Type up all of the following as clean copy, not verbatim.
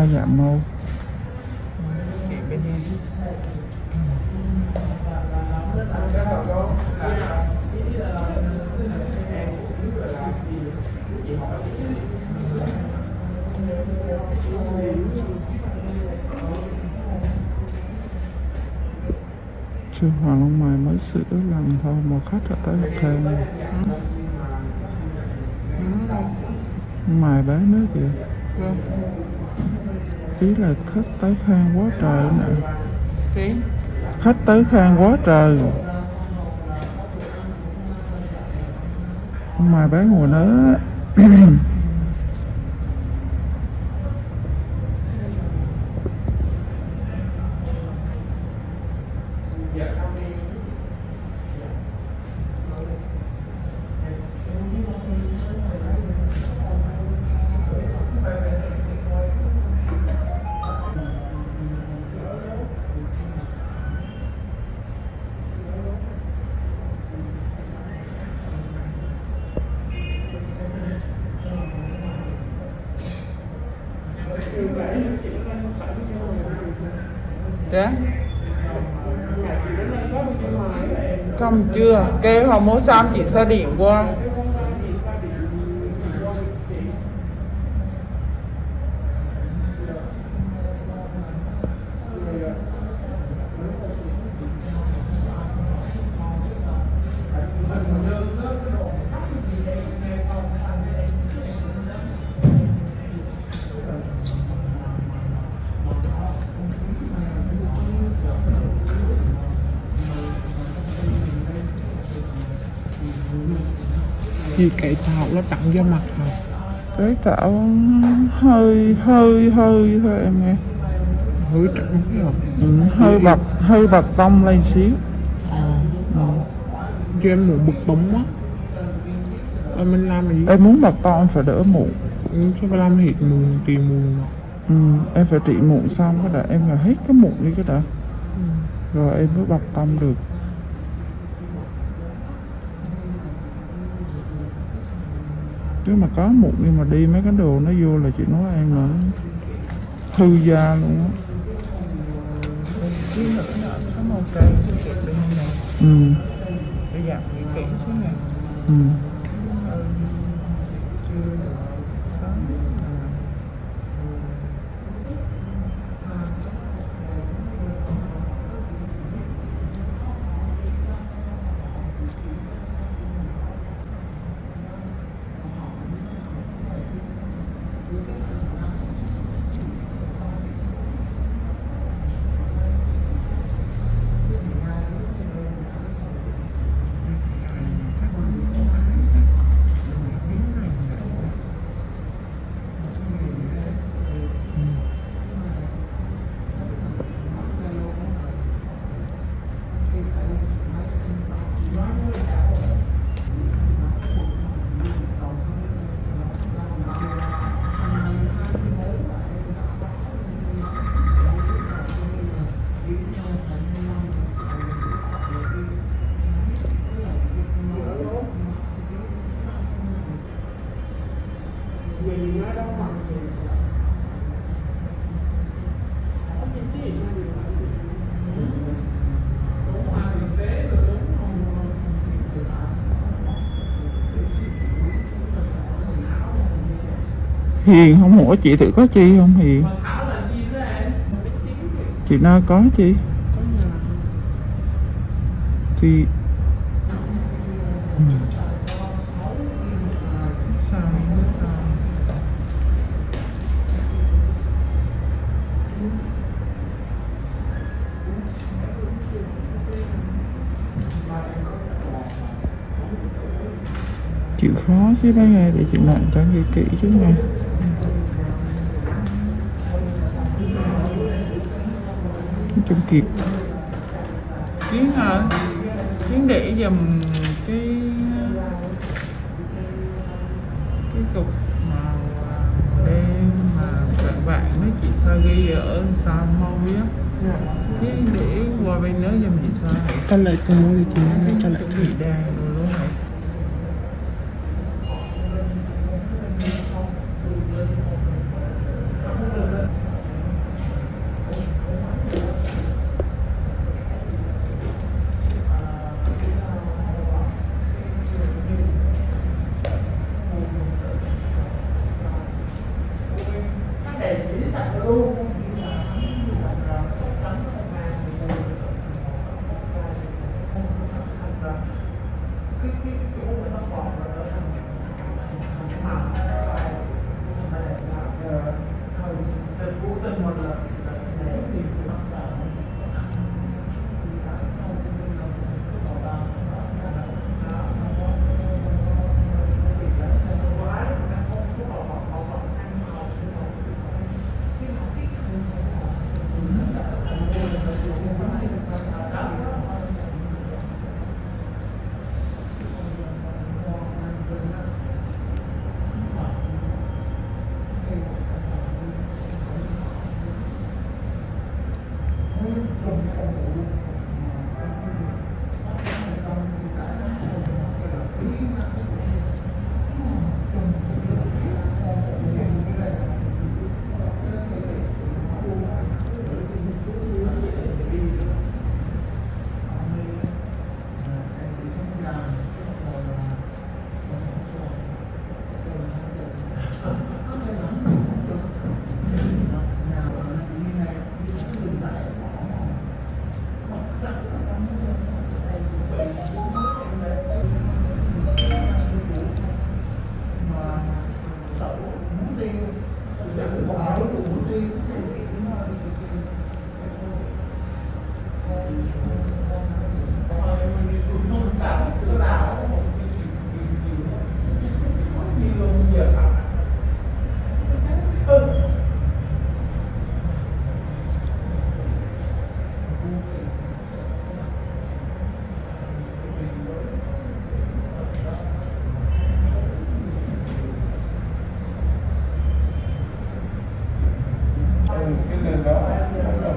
đa dạng màu. Chị bên em. Sư Hoàng Long Mày mới sửa làm thôi mà khách ở tới thêm. Mài bán nữa kìa. Vâng. Ý là khách tới khan quá trời nè. Chị. Khách tới khan quá trời. Mài bán mùa nữa. Dạ. Không chưa, kêu họ mua xong chị sẽ điện qua. Gì cải tạo nó tặng vô mặt hả? Cái tạo hơi thôi em nghe. Hơi trắng rồi. Hơi bật tông lên xíu. Cho em muốn bực bóng quá. Mình làm gì? Em muốn bật tông em phải đỡ mụn. Cho làm hết mụn trị mụn. Em phải trị mụn xong cái đã em là hết cái mụn đi cái đã. Rồi em mới bật tông được. Chứ mà có mụn nhưng mà đi mấy cái đồ nó vô là chị nói em là hư da luôn á. Cái nữa có màu cây bên này. Bây giờ những kỹ xíu này. Chưa sáng. Hiền không hỏi chị thử có chi không Hiền? Chị Na có chi? Thì chịu khó chứ mấy ngày để chị nặng cho nghe kỹ chứ nghe. Trong kịp Chiến hả? Chiến để dùm cái cục màu đen mà bạn nói chị sao ghi ở sao môi á. Chiến để qua bên đó dùm chị sao. Ta lại con mua đi chị nó ta lại bị đàn rồi luôn này. Cái lên đó là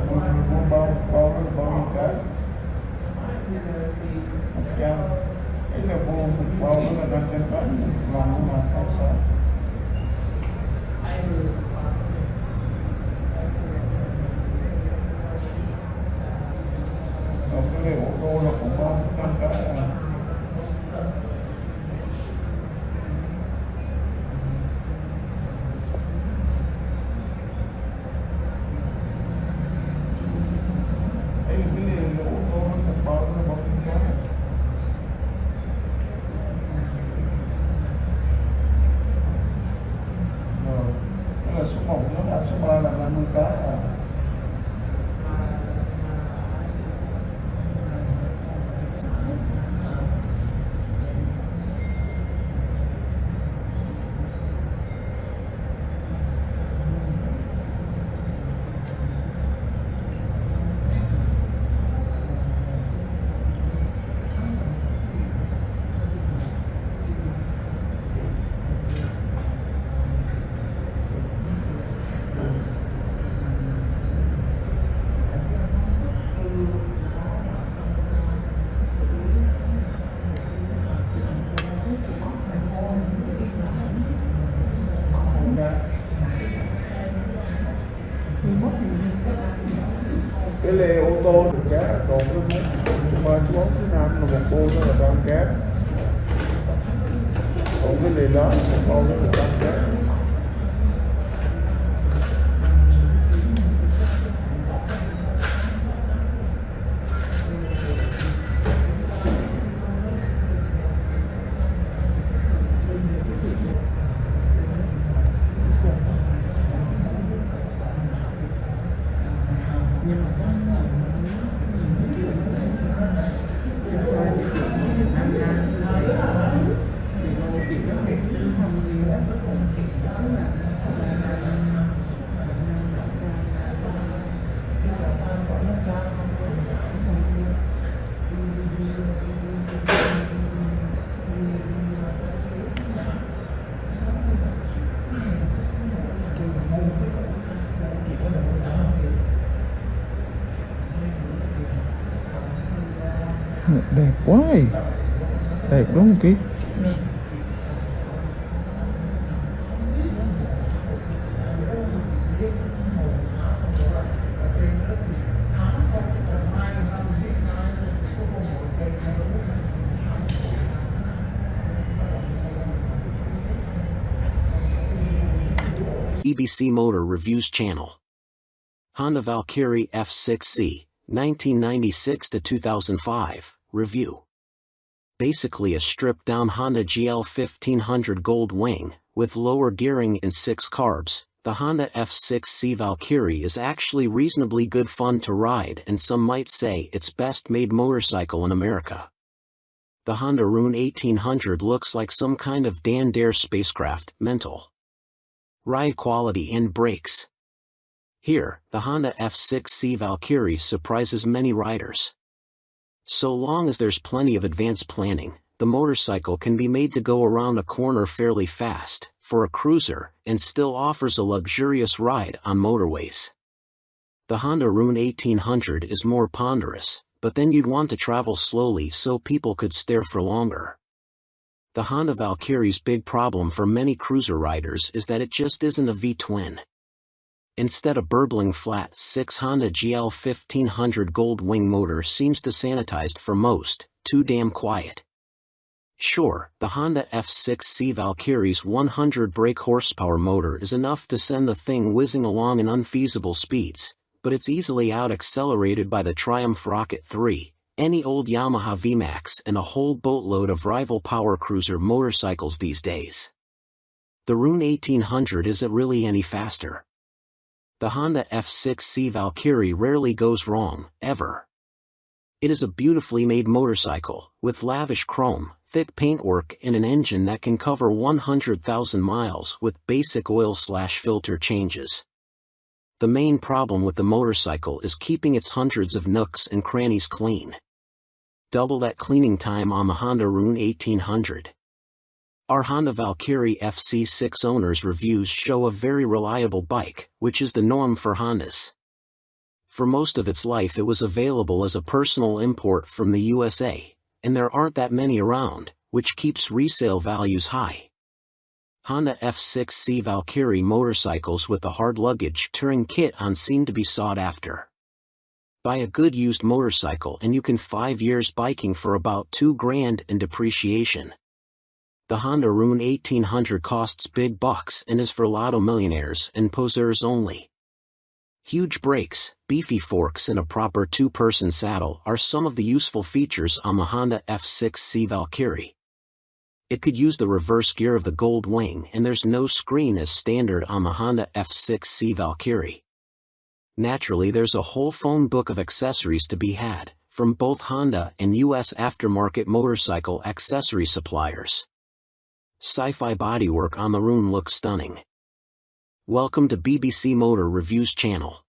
mua bao nhiêu cái 100, cái là mua một bao đó là 500 tấn lòng mà hay sao. Còn cái này ô tô là cũng bao 100 cái à. Số 1 nó là số 3 là 50 cái à. Cái lê ô tô được cá, còn cái số 3, số 4, số 5 là một cô đó là 3 cá, còn cái lê đó một cô đó là 3 cá. Đẹp quá ấy. Đẹp đúng không Ký? EBC Motor Reviews Channel. Honda Valkyrie F6C, 1996 to 2005, review. Basically a stripped-down Honda GL 1500 Gold Wing, with lower gearing and 6 carbs, the Honda F6C Valkyrie is actually reasonably good fun to ride, and some might say it's best made motorcycle in America. The Honda Rune 1800 looks like some kind of Dan Dare spacecraft. Mental. Ride quality and brakes. Here, the Honda F6C Valkyrie surprises many riders. So long as there's plenty of advanced planning, the motorcycle can be made to go around a corner fairly fast, for a cruiser, and still offers a luxurious ride on motorways. The Honda Rune 1800 is more ponderous, but then you'd want to travel slowly so people could stare for longer. The Honda Valkyrie's big problem for many cruiser riders is that it just isn't a V-twin. Instead, a burbling flat 6 Honda GL 1500 Gold Wing motor seems to sanitized for most, too damn quiet. Sure, the Honda F6C Valkyrie's 100 brake horsepower motor is enough to send the thing whizzing along in unfeasible speeds, but it's easily out-accelerated by the Triumph Rocket 3, any old Yamaha VMAX, and a whole boatload of rival power cruiser motorcycles these days. The Rune 1800 isn't really any faster. The Honda F6C Valkyrie rarely goes wrong, ever. It is a beautifully made motorcycle, with lavish chrome, thick paintwork, and an engine that can cover 100,000 miles with basic oil/filter changes. The main problem with the motorcycle is keeping its hundreds of nooks and crannies clean. Double that cleaning time on the Honda Rune 1800. Our Honda Valkyrie FC6 owners' reviews show a very reliable bike, which is the norm for Hondas. For most of its life it was available as a personal import from the USA, and there aren't that many around, which keeps resale values high. Honda F6C Valkyrie motorcycles with the hard luggage touring kit on seem to be sought after. Buy a good used motorcycle and you can 5 years biking for about $2,000 in depreciation. The Honda Rune 1800 costs big bucks and is for lotto millionaires and poseurs only. Huge brakes, beefy forks, and a proper 2-person saddle are some of the useful features on the Honda F6C Valkyrie. It could use the reverse gear of the Gold Wing, and there's no screen as standard on the Honda F6C Valkyrie. Naturally, there's a whole phone book of accessories to be had, from both Honda and US aftermarket motorcycle accessory suppliers. Sci-fi bodywork on the Rune looks stunning. Welcome to BBC Motor Reviews channel.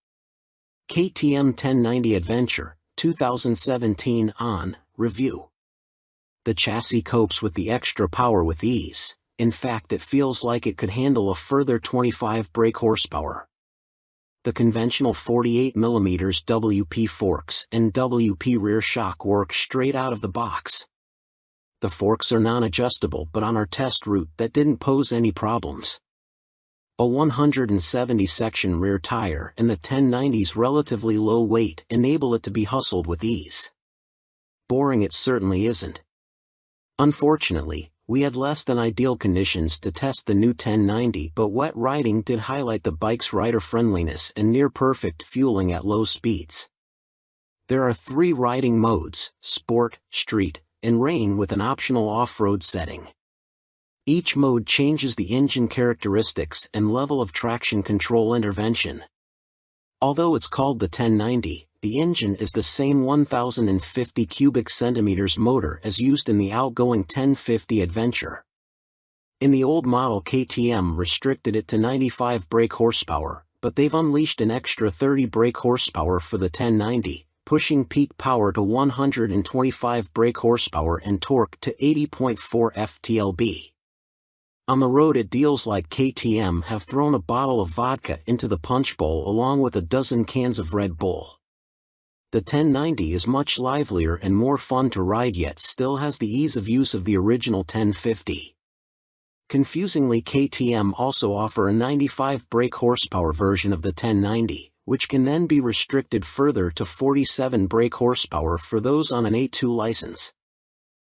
KTM 1090 Adventure, 2017 on review. The chassis copes with the extra power with ease. In fact, it feels like it could handle a further 25 brake horsepower. The conventional 48mm WP forks and WP rear shock work straight out of the box. The forks are non-adjustable, but on our test route that didn't pose any problems. A 170-section rear tire and the 1090's relatively low weight enable it to be hustled with ease. Boring it certainly isn't. Unfortunately, we had less than ideal conditions to test the new 1090, but wet riding did highlight the bike's rider friendliness and near-perfect fueling at low speeds. There are 3 riding modes: Sport, Street, and Rain, with an optional off-road setting. Each mode changes the engine characteristics and level of traction control intervention. Although it's called the 1090, the engine is the same 1050 cubic centimeters motor as used in the outgoing 1050 Adventure. In the old model, KTM restricted it to 95 brake horsepower, but they've unleashed an extra 30 brake horsepower for the 1090. Pushing peak power to 125 brake horsepower and torque to 80.4 ft-lb. On the road, it deals like KTM have thrown a bottle of vodka into the punch bowl along with a dozen cans of Red Bull. The 1090 is much livelier and more fun to ride, yet still has the ease of use of the original 1050. Confusingly, KTM also offer a 95 brake horsepower version of the 1090, which can then be restricted further to 47 brake horsepower for those on an A2 license.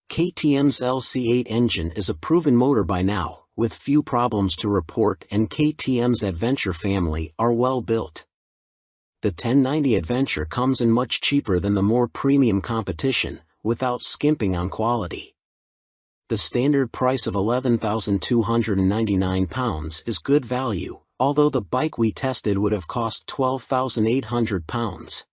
KTM's LC8 engine is a proven motor by now, with few problems to report, and KTM's Adventure family are well built. The 1090 Adventure comes in much cheaper than the more premium competition, without skimping on quality. The standard price of £11,299 is good value, although the bike we tested would have cost £12,800.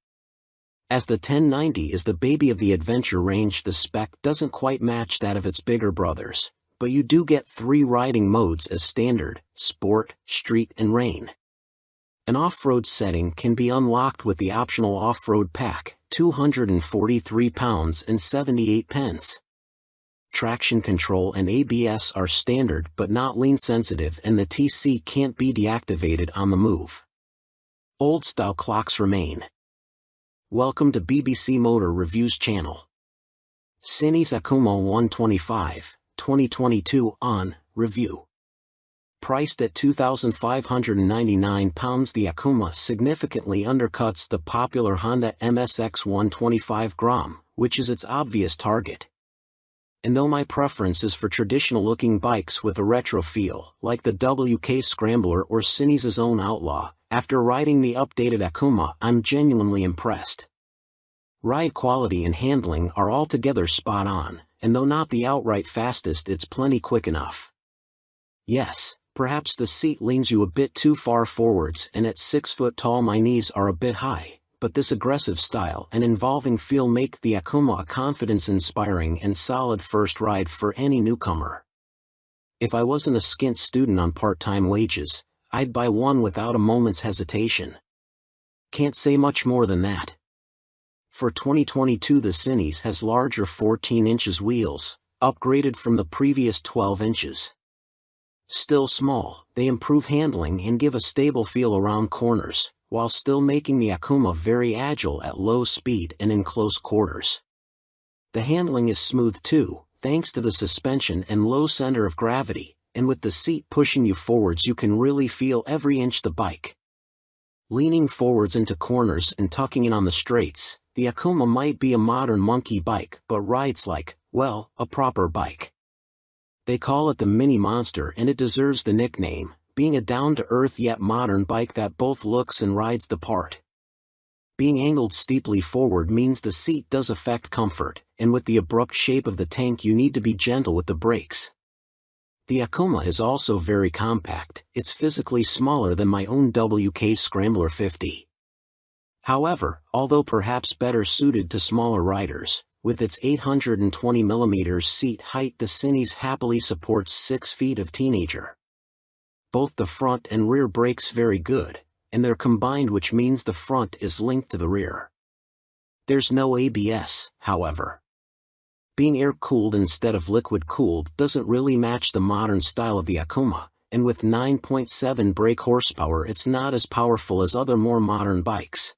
As the 1090 is the baby of the adventure range, the spec doesn't quite match that of its bigger brothers, but you do get 3 riding modes as standard, sport, street and rain. An off-road setting can be unlocked with the optional off-road pack, £243.78. Traction control and ABS are standard but not lean sensitive, and the TC can't be deactivated on the move. Old-style clocks remain. Welcome to BBC Motor Reviews channel. Cines Akuma 125, 2022 on review. Priced at £2,599, the Akuma significantly undercuts the popular Honda MSX 125 Grom, which is its obvious target. And though my preference is for traditional-looking bikes with a retro feel, like the WK Scrambler or Cines's own Outlaw, after riding the updated Akuma, I'm genuinely impressed. Ride quality and handling are altogether spot on, and though not the outright fastest, it's plenty quick enough. Yes, perhaps the seat leans you a bit too far forwards, and at 6 foot tall my knees are a bit high, but this aggressive style and involving feel make the Akuma a confidence-inspiring and solid first ride for any newcomer. If I wasn't a skint student on part-time wages, I'd buy one without a moment's hesitation. Can't say much more than that. For 2022, the Cines has larger 14 inches wheels, upgraded from the previous 12 inches. Still small, they improve handling and give a stable feel around corners, while still making the Akuma very agile at low speed and in close quarters. The handling is smooth too, thanks to the suspension and low center of gravity, and with the seat pushing you forwards you can really feel every inch the bike. Leaning forwards into corners and tucking in on the straights, the Akuma might be a modern monkey bike but rides like, well, a proper bike. They call it the Mini Monster, and it deserves the nickname, being a down-to-earth yet modern bike that both looks and rides the part. Being angled steeply forward means the seat does affect comfort, and with the abrupt shape of the tank you need to be gentle with the brakes. The Akuma is also very compact. It's physically smaller than my own WK Scrambler 50. However, although perhaps better suited to smaller riders, with its 820mm seat height, the Cines happily supports 6 feet of teenager. Both the front and rear brakes very good, and they're combined, which means the front is linked to the rear. There's no ABS, however. Being air-cooled instead of liquid-cooled doesn't really match the modern style of the Akuma, and with 9.7 brake horsepower it's not as powerful as other more modern bikes.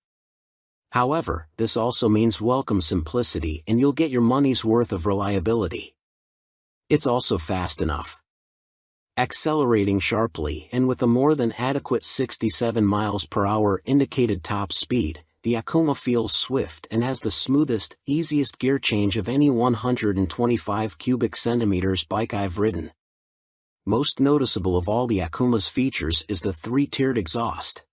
However, this also means welcome simplicity, and you'll get your money's worth of reliability. It's also fast enough. Accelerating sharply and with a more than adequate 67 miles per hour indicated top speed, the Akuma feels swift and has the smoothest, easiest gear change of any 125 cubic centimeters bike I've ridden. Most noticeable of all the Akuma's features is the 3-tiered exhaust.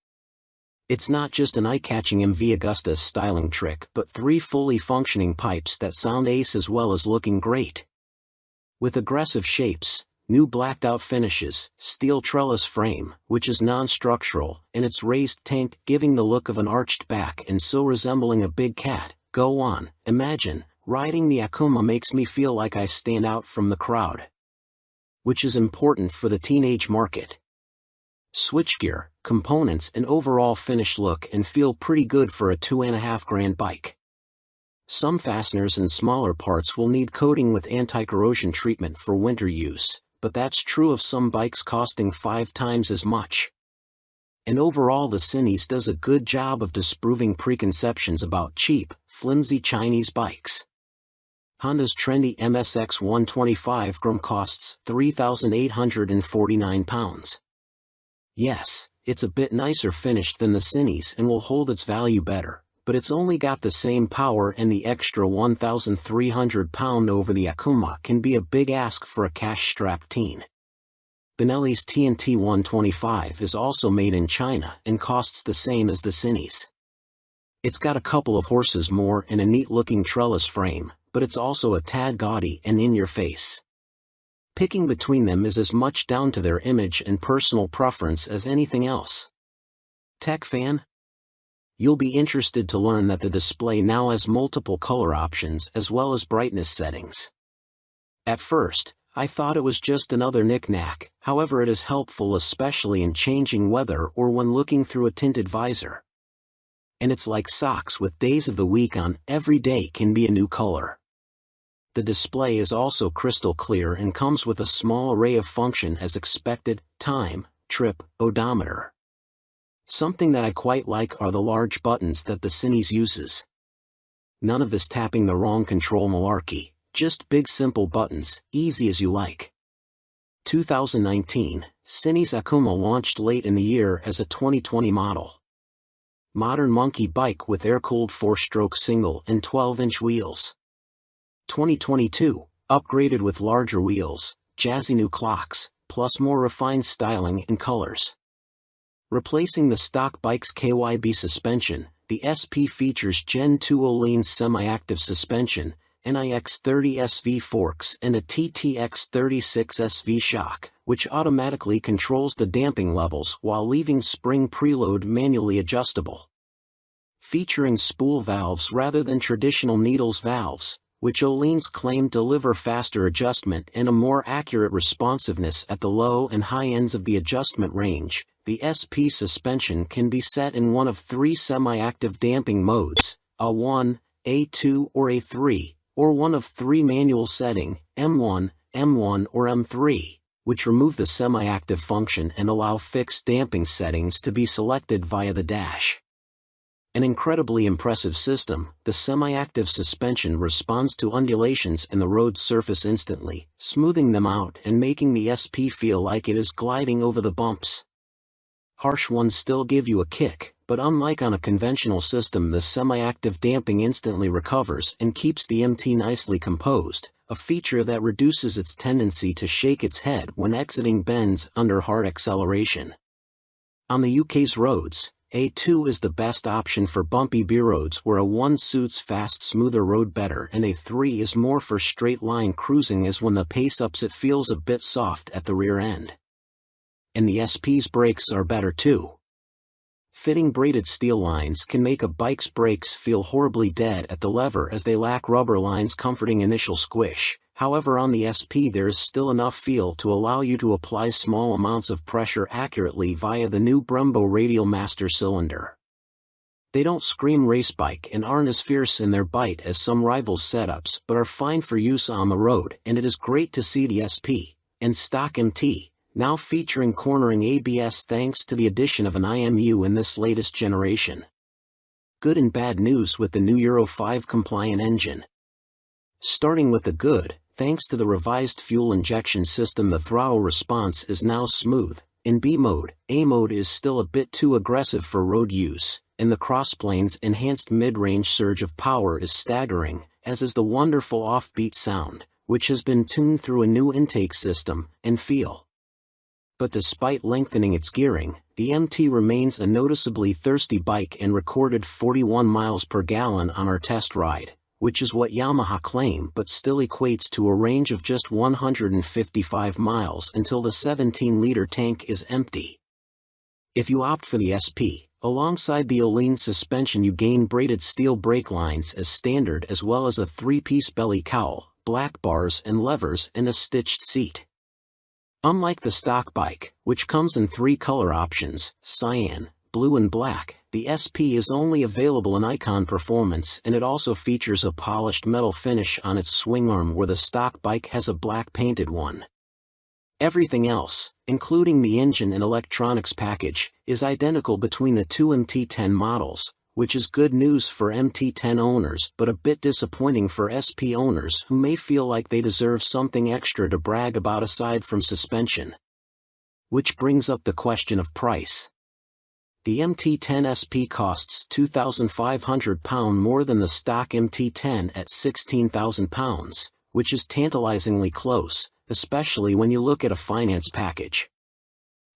It's not just an eye-catching MV Augusta styling trick, but 3 fully functioning pipes that sound ace as well as looking great. With aggressive shapes, new blacked-out finishes, steel trellis frame, which is non-structural, and its raised tank giving the look of an arched back and so resembling a big cat, go on, imagine, riding the Akuma makes me feel like I stand out from the crowd. Which is important for the teenage market. Switchgear, components and overall finish look and feel pretty good for a $2,500 bike. Some fasteners and smaller parts will need coating with anti-corrosion treatment for winter use, but that's true of some bikes costing 5 times as much. And overall the Cines does a good job of disproving preconceptions about cheap, flimsy Chinese bikes. Honda's trendy MSX 125 Grom costs £3,849. Yes, it's a bit nicer finished than the Cines and will hold its value better, but it's only got the same power, and the extra £1,300 over the Akuma can be a big ask for a cash-strapped teen. Benelli's TNT 125 is also made in China and costs the same as the Cines. It's got a couple of horses more and a neat-looking trellis frame, but it's also a tad gaudy and in your face. Picking between them is as much down to their image and personal preference as anything else. Tech fan? You'll be interested to learn that the display now has multiple color options as well as brightness settings. At first, I thought it was just another knick-knack, however it is helpful especially in changing weather or when looking through a tinted visor. And it's like socks with days of the week on, every day can be a new color. The display is also crystal clear and comes with a small array of function as expected: time, trip, odometer. Something that I quite like are the large buttons that the Cines uses. None of this tapping the wrong control malarkey, just big simple buttons, easy as you like. 2019, Cines Akuma launched late in the year as a 2020 model. Modern monkey bike with air-cooled 4-stroke single and 12-inch wheels. 2022, upgraded with larger wheels, jazzy new clocks, plus more refined styling and colors. Replacing the stock bike's KYB suspension, the SP features Gen 2 Öhlins semi-active suspension, NIX30 SV forks and a TTX36 SV shock, which automatically controls the damping levels while leaving spring preload manually adjustable. Featuring spool valves rather than traditional needles valves, which Öhlins claim deliver faster adjustment and a more accurate responsiveness at the low and high ends of the adjustment range, the SP suspension can be set in one of 3 semi-active damping modes, A1, A2 or A3, or one of 3 manual setting, M1, M1 or M3, which remove the semi-active function and allow fixed damping settings to be selected via the dash. An incredibly impressive system, the semi-active suspension responds to undulations in the road surface instantly, smoothing them out and making the SP feel like it is gliding over the bumps. Harsh ones still give you a kick, but unlike on a conventional system, the semi-active damping instantly recovers and keeps the MT nicely composed, a feature that reduces its tendency to shake its head when exiting bends under hard acceleration. On the UK's roads, A2 is the best option for bumpy B roads where A1 suits fast, smoother road better, and A3 is more for straight line cruising, as when the pace ups it feels a bit soft at the rear end. And the SP's brakes are better too. Fitting braided steel lines can make a bike's brakes feel horribly dead at the lever as they lack rubber lines comforting initial squish. However, on the SP there is still enough feel to allow you to apply small amounts of pressure accurately via the new Brembo Radial Master cylinder. They don't scream race bike and aren't as fierce in their bite as some rivals' setups, but are fine for use on the road, and it is great to see the SP and stock MT now featuring cornering ABS thanks to the addition of an IMU in this latest generation. Good and bad news with the new Euro 5 compliant engine. Starting with the good, thanks to the revised fuel injection system, the throttle response is now smooth. In B mode, A mode is still a bit too aggressive for road use, and the crossplane's enhanced mid-range surge of power is staggering, as is the wonderful offbeat sound, which has been tuned through a new intake system and feel. But despite lengthening its gearing, the MT remains a noticeably thirsty bike and recorded 41 miles per gallon on our test ride, which is what Yamaha claim, but still equates to a range of just 155 miles until the 17-liter tank is empty. If you opt for the SP, alongside the Öhlins suspension you gain braided steel brake lines as standard, as well as a 3-piece belly cowl, black bars and levers, and a stitched seat. Unlike the stock bike, which comes in 3 color options, cyan, blue and black, the SP is only available in Icon Performance, and it also features a polished metal finish on its swing arm where the stock bike has a black painted one. Everything else, including the engine and electronics package, is identical between the 2 MT10 models, which is good news for MT10 owners but a bit disappointing for SP owners who may feel like they deserve something extra to brag about aside from suspension. Which brings up the question of price. The MT10 SP costs £2,500 more than the stock MT10 at £16,000, which is tantalizingly close, especially when you look at a finance package.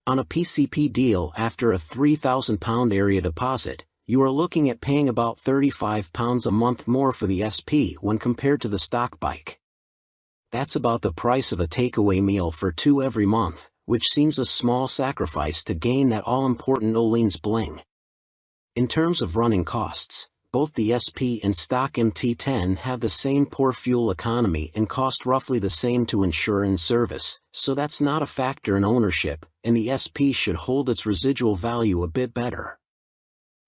On a PCP deal after a £3,000 area deposit, you are looking at paying about £35 a month more for the SP when compared to the stock bike. That's about the price of a takeaway meal for two every month, which seems a small sacrifice to gain that all-important Öhlins bling. In terms of running costs, both the SP and stock MT10 have the same poor fuel economy and cost roughly the same to insure and service, so that's not a factor in ownership, and the SP should hold its residual value a bit better.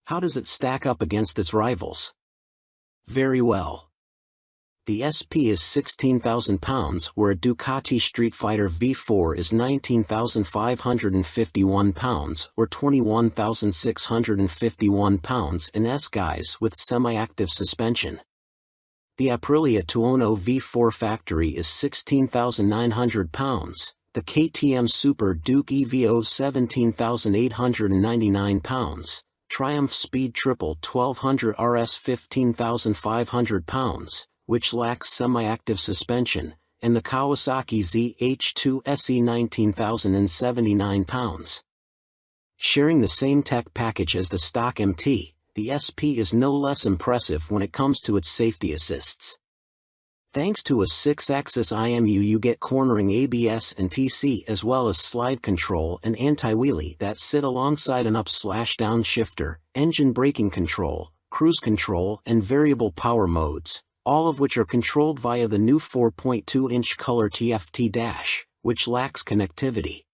How does it stack up against its rivals? Very well. The SP is £16,000, where a Ducati Street Fighter V4 is £19,551, or £21,651 in S-guise with semi-active suspension. The Aprilia Tuono V4 factory is £16,900, the KTM Super Duke EVO £17,899, Triumph Speed Triple 1200 RS £15,500, which lacks semi-active suspension, and the Kawasaki ZH2 SE £19,079. Sharing the same tech package as the stock MT, the SP is no less impressive when it comes to its safety assists. Thanks to a 6-axis IMU, you get cornering ABS and TC, as well as slide control and anti-wheelie that sit alongside an up/down shifter, engine braking control, cruise control, and variable power modes, all of which are controlled via the new 4.2-inch color TFT dash, which lacks connectivity.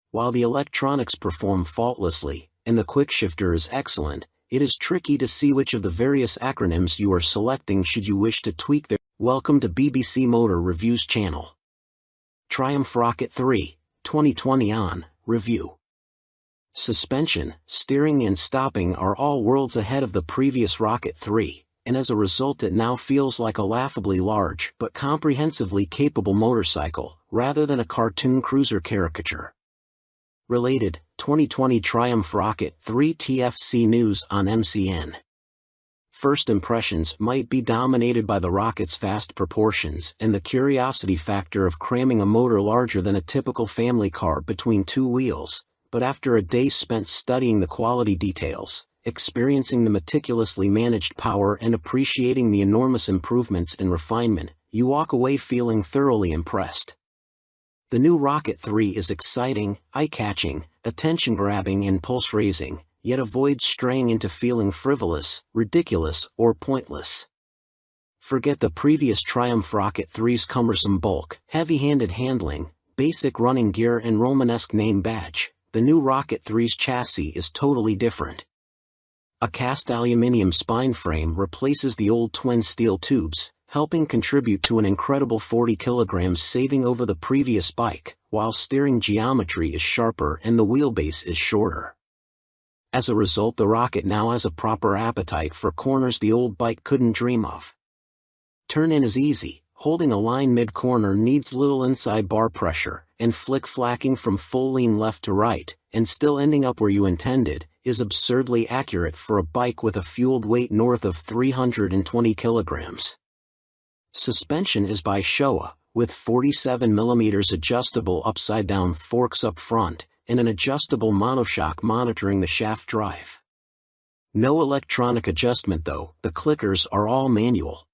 While the electronics perform faultlessly, and the quickshifter is excellent, it is tricky to see which of the various acronyms you are selecting should you wish to tweak their. Welcome to BBC Motor Reviews channel. Triumph Rocket 3, 2020 on review. Suspension, steering and stopping are all worlds ahead of the previous Rocket 3, and as a result it now feels like a laughably large but comprehensively capable motorcycle, rather than a cartoon cruiser caricature. Related, 2020 Triumph Rocket 3 TFC news on MCN. First impressions might be dominated by the rocket's vast proportions and the curiosity factor of cramming a motor larger than a typical family car between two wheels, but after a day spent studying the quality details, experiencing the meticulously managed power and appreciating the enormous improvements in refinement, you walk away feeling thoroughly impressed. The new Rocket 3 is exciting, eye-catching, attention-grabbing and pulse-raising, yet avoids straying into feeling frivolous, ridiculous, or pointless. Forget the previous Triumph Rocket 3's cumbersome bulk, heavy-handed handling, basic running gear and Romanesque name badge. The new Rocket 3's chassis is totally different. A cast aluminium spine frame replaces the old twin steel tubes, helping contribute to an incredible 40 kilograms saving over the previous bike, while steering geometry is sharper and the wheelbase is shorter. As a result, the Rocket now has a proper appetite for corners the old bike couldn't dream of. Turn-in is easy, holding a line mid-corner needs little inside bar pressure, and flick-flacking from full lean left to right, and still ending up where you intended, is absurdly accurate for a bike with a fueled weight north of 320 kilograms. Suspension is by Showa, with 47mm adjustable upside-down forks up front, and an adjustable monoshock monitoring the shaft drive. No electronic adjustment though, the clickers are all manual.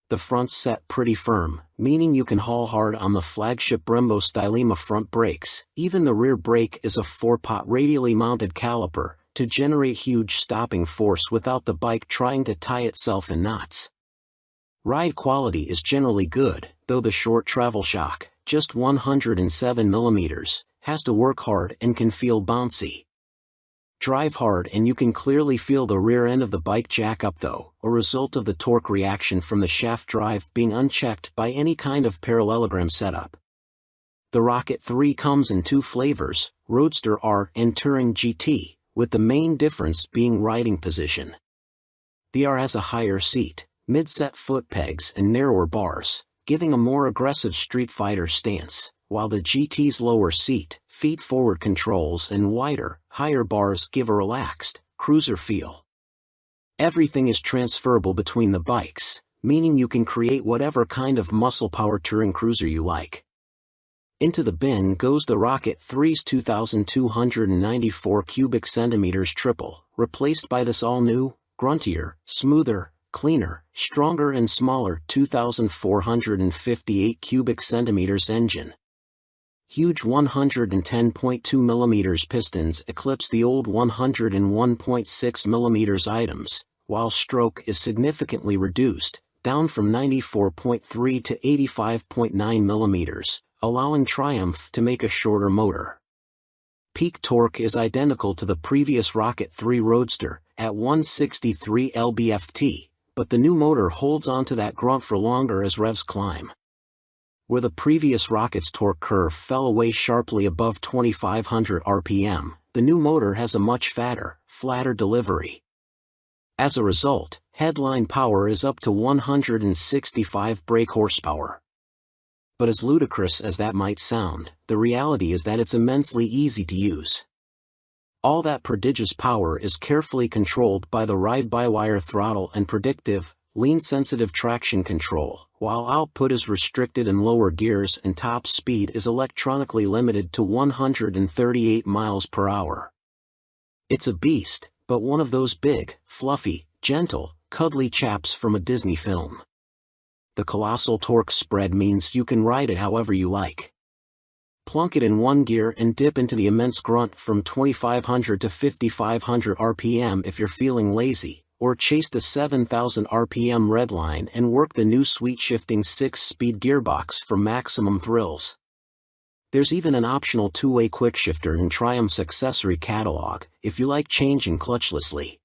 The front's set pretty firm, meaning you can haul hard on the flagship Brembo Stylema front brakes. Even the rear brake is a 4-pot radially mounted caliper, to generate huge stopping force without the bike trying to tie itself in knots. Ride quality is generally good, though the short travel shock, just 107mm, has to work hard and can feel bouncy. Drive hard and you can clearly feel the rear end of the bike jack up though, a result of the torque reaction from the shaft drive being unchecked by any kind of parallelogram setup. The Rocket 3 comes in two flavors, Roadster R and Touring GT, with the main difference being riding position. The R has a higher seat, mid-set foot pegs and narrower bars, giving a more aggressive Street Fighter stance, while the GT's lower seat, feet-forward controls and wider, higher bars give a relaxed, cruiser feel. Everything is transferable between the bikes, meaning you can create whatever kind of muscle-power touring cruiser you like. Into the bin goes the Rocket 3's 2,294 cubic centimeters triple, replaced by this all-new, gruntier, smoother, cleaner, stronger and smaller 2,458 cubic centimeters engine. Huge 110.2 mm pistons eclipse the old 101.6 mm items, while stroke is significantly reduced, down from 94.3 to 85.9 mm, allowing Triumph to make a shorter motor. Peak torque is identical to the previous Rocket 3 Roadster, at 163 lb-ft, but the new motor holds onto that grunt for longer as revs climb. Where the previous Rocket's torque curve fell away sharply above 2,500 rpm, the new motor has a much fatter, flatter delivery. As a result, headline power is up to 165 brake horsepower. But as ludicrous as that might sound, the reality is that it's immensely easy to use. All that prodigious power is carefully controlled by the ride-by-wire throttle and predictive, lean-sensitive traction control, while output is restricted in lower gears and top speed is electronically limited to 138 miles per hour. It's a beast, but one of those big, fluffy, gentle, cuddly chaps from a Disney film. The colossal torque spread means you can ride it however you like. Plunk it in one gear and dip into the immense grunt from 2,500 to 5,500 rpm if you're feeling lazy, or chase the 7,000 rpm redline and work the new sweet-shifting 6-speed gearbox for maximum thrills. There's even an optional 2-way quickshifter in Triumph's accessory catalog, if you like changing clutchlessly.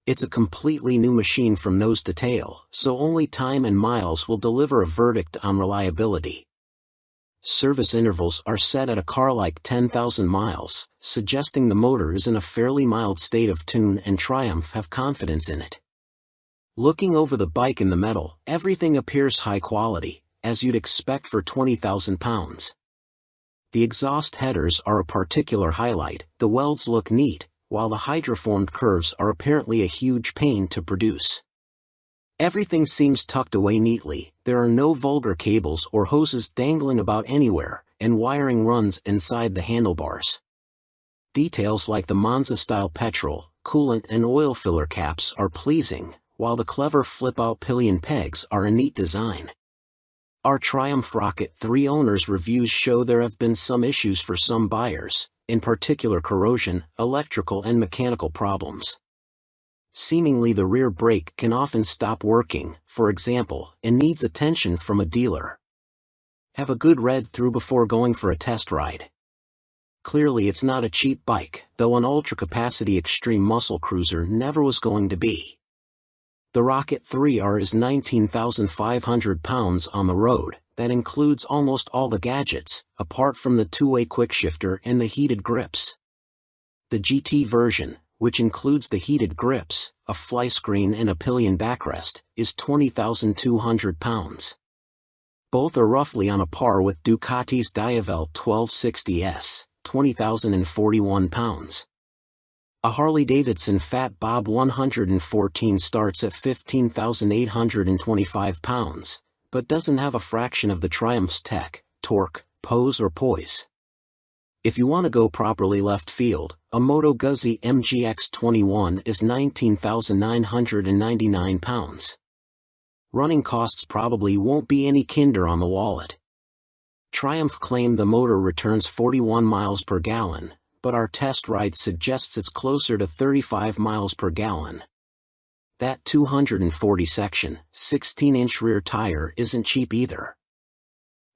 It's a completely new machine from nose to tail, so only time and miles will deliver a verdict on reliability. Service intervals are set at a car like 10,000 miles, suggesting the motor is in a fairly mild state of tune and Triumph have confidence in it. Looking over the bike in the metal, everything appears high quality, as you'd expect for 20,000 pounds. The exhaust headers are a particular highlight, the welds look neat, while the hydroformed curves are apparently a huge pain to produce. Everything seems tucked away neatly, there are no vulgar cables or hoses dangling about anywhere, and wiring runs inside the handlebars. Details like the Monza-style petrol, coolant and oil filler caps are pleasing, while the clever flip-out pillion pegs are a neat design. Our Triumph Rocket 3 owners' reviews show there have been some issues for some buyers, in particular corrosion, electrical and mechanical problems. Seemingly the rear brake can often stop working, for example, and needs attention from a dealer. Have a good read through before going for a test ride. Clearly it's not a cheap bike, though an ultra-capacity extreme muscle cruiser never was going to be. The Rocket 3R is 19,500 pounds on the road. That includes almost all the gadgets, apart from the 2-way quickshifter and the heated grips. The GT version, which includes the heated grips, a fly screen and a pillion backrest, is 20,200 pounds. Both are roughly on a par with Ducati's Diavel 1260S, 20,041 pounds. A Harley-Davidson Fat Bob 114 starts at 15,825 pounds. But doesn't have a fraction of the Triumph's tech, torque, pose or poise. If you want to go properly left field, a Moto Guzzi MGX21 is 19,999 pounds. Running costs probably won't be any kinder on the wallet. Triumph claimed the motor returns 41 miles per gallon, but our test ride suggests it's closer to 35 miles per gallon. That 240 section, 16-inch rear tire isn't cheap either.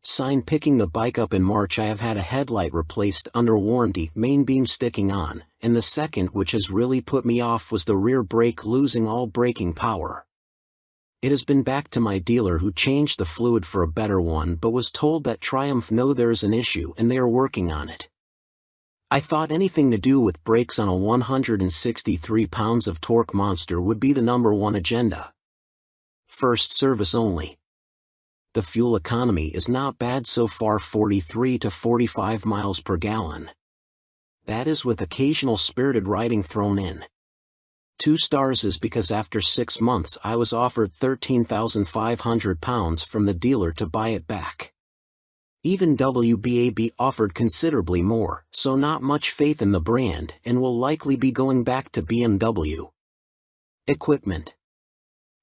Sign picking the bike up in March I have had a headlight replaced under warranty, main beam sticking on, and the second which has really put me off was the rear brake losing all braking power. It has been back to my dealer who changed the fluid for a better one but was told that Triumph know there is an issue and they are working on it. I thought anything to do with brakes on a 163 pounds of torque monster would be the #1 agenda. First service only. The fuel economy is not bad so far, 43 to 45 miles per gallon. That is with occasional spirited riding thrown in. 2 stars is because after 6 months I was offered 13,500 pounds from the dealer to buy it back. Even WBAB offered considerably more, so not much faith in the brand and will likely be going back to BMW. Equipment.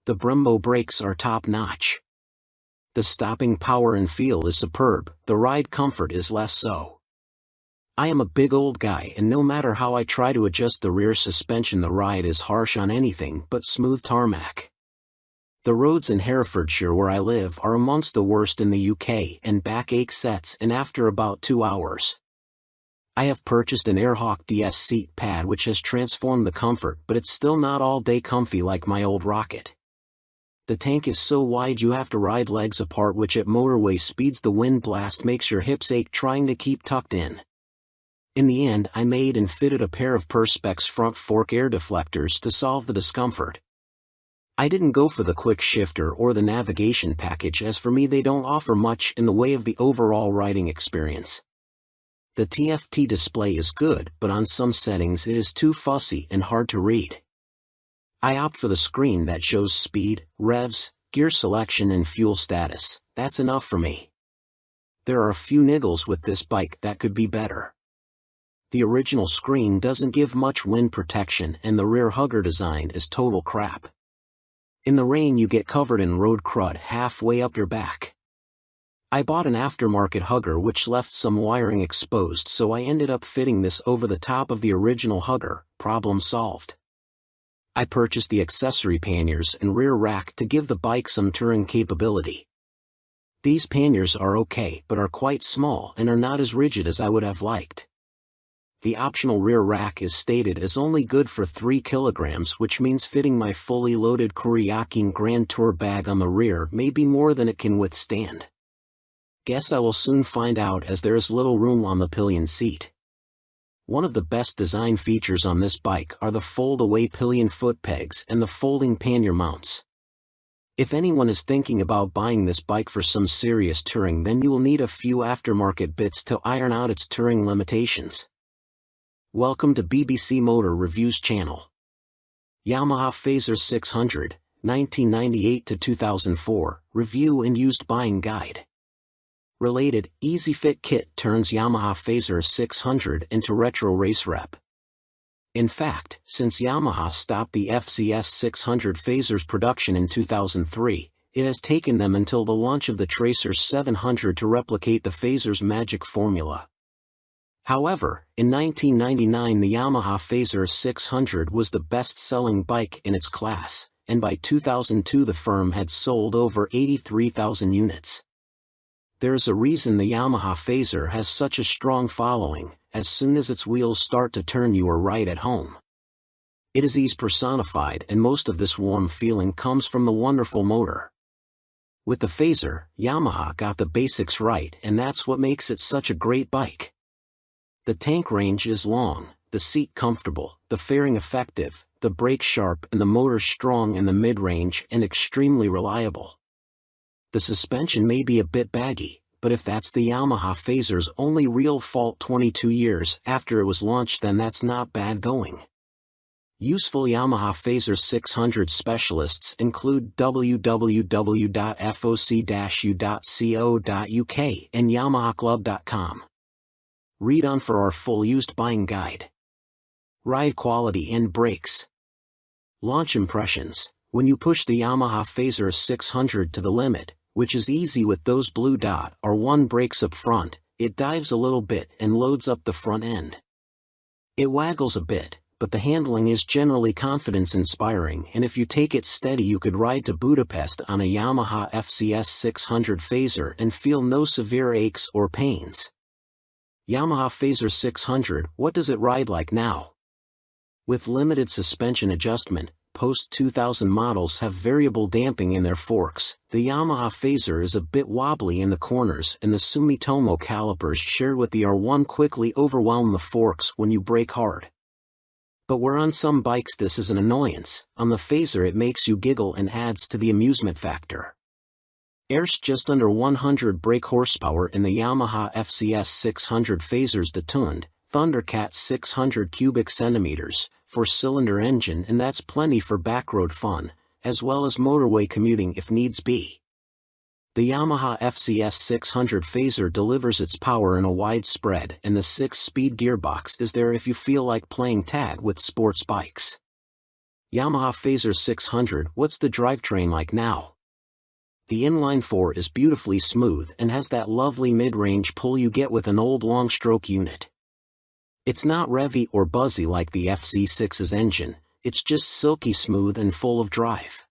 The Brembo brakes are top-notch. The stopping power and feel is superb, the ride comfort is less so. I am a big old guy and no matter how I try to adjust the rear suspension the ride is harsh on anything but smooth tarmac. The roads in Herefordshire where I live are amongst the worst in the UK and backache sets in after about 2 hours. I have purchased an Airhawk DS seat pad which has transformed the comfort but it's still not all day comfy like my old Rocket. The tank is so wide you have to ride legs apart which at motorway speeds the wind blast makes your hips ache trying to keep tucked in. In the end I made and fitted a pair of Perspex front fork air deflectors to solve the discomfort. I didn't go for the quick shifter or the navigation package as for me they don't offer much in the way of the overall riding experience. The TFT display is good but on some settings it is too fussy and hard to read. I opt for the screen that shows speed, revs, gear selection and fuel status. That's enough for me. There are a few niggles with this bike that could be better. The original screen doesn't give much wind protection and the rear hugger design is total crap. In the rain you get covered in road crud halfway up your back. I bought an aftermarket hugger which left some wiring exposed so I ended up fitting this over the top of the original hugger, problem solved. I purchased the accessory panniers and rear rack to give the bike some touring capability. These panniers are okay but are quite small and are not as rigid as I would have liked. The optional rear rack is stated as only good for 3 kilograms which means fitting my fully loaded Kuryakyn Grand Tour bag on the rear may be more than it can withstand. Guess I will soon find out as there is little room on the pillion seat. One of the best design features on this bike are the fold-away pillion foot pegs and the folding pannier mounts. If anyone is thinking about buying this bike for some serious touring then you will need a few aftermarket bits to iron out its touring limitations. Welcome to BBC Motor Reviews channel. Yamaha Phaser 600, 1998 to 2004, Review and Used Buying Guide. Related, Easy Fit Kit turns Yamaha Phaser 600 into retro race rep. In fact, since Yamaha stopped the FZS 600 Phasers production in 2003, it has taken them until the launch of the Tracer 700 to replicate the Phaser's magic formula. However, in 1999 the Yamaha Phaser 600 was the best-selling bike in its class, and by 2002 the firm had sold over 83,000 units. There is a reason the Yamaha Phaser has such a strong following. As soon as its wheels start to turn you are right at home. It is ease personified and most of this warm feeling comes from the wonderful motor. With the Phaser, Yamaha got the basics right and that's what makes it such a great bike. The tank range is long, the seat comfortable, the fairing effective, the brake sharp and the motor strong in the mid-range and extremely reliable. The suspension may be a bit baggy, but if that's the Yamaha Phaser's only real fault 22 years after it was launched then that's not bad going. Useful Yamaha Phaser 600 specialists include www.foc-u.co.uk and yamahaclub.com. Read on for our full used buying guide. Ride quality and brakes. Launch impressions. When you push the Yamaha Phaser 600 to the limit, which is easy with those blue dot or 1 brakes up front, it dives a little bit and loads up the front end. It waggles a bit, but the handling is generally confidence-inspiring and if you take it steady you could ride to Budapest on a Yamaha FZS 600 Phaser and feel no severe aches or pains. Yamaha Phaser 600, what does it ride like now? With limited suspension adjustment, post-2000 models have variable damping in their forks. The Yamaha Phaser is a bit wobbly in the corners and the Sumitomo calipers shared with the R1 quickly overwhelm the forks when you brake hard. But where on some bikes this is an annoyance, on the Phaser it makes you giggle and adds to the amusement factor. There's just under 100 brake horsepower in the Yamaha FZS 600 Phaser's detuned, Thundercat 600 cubic centimeters, 4-cylinder engine and that's plenty for backroad fun, as well as motorway commuting if needs be. The Yamaha FZS 600 Phaser delivers its power in a wide spread and the 6-speed gearbox is there if you feel like playing tag with sports bikes. Yamaha Phaser 600. What's the drivetrain like now? The inline-4 is beautifully smooth and has that lovely mid-range pull you get with an old long-stroke unit. It's not revvy or buzzy like the FC6's engine, it's just silky smooth and full of drive.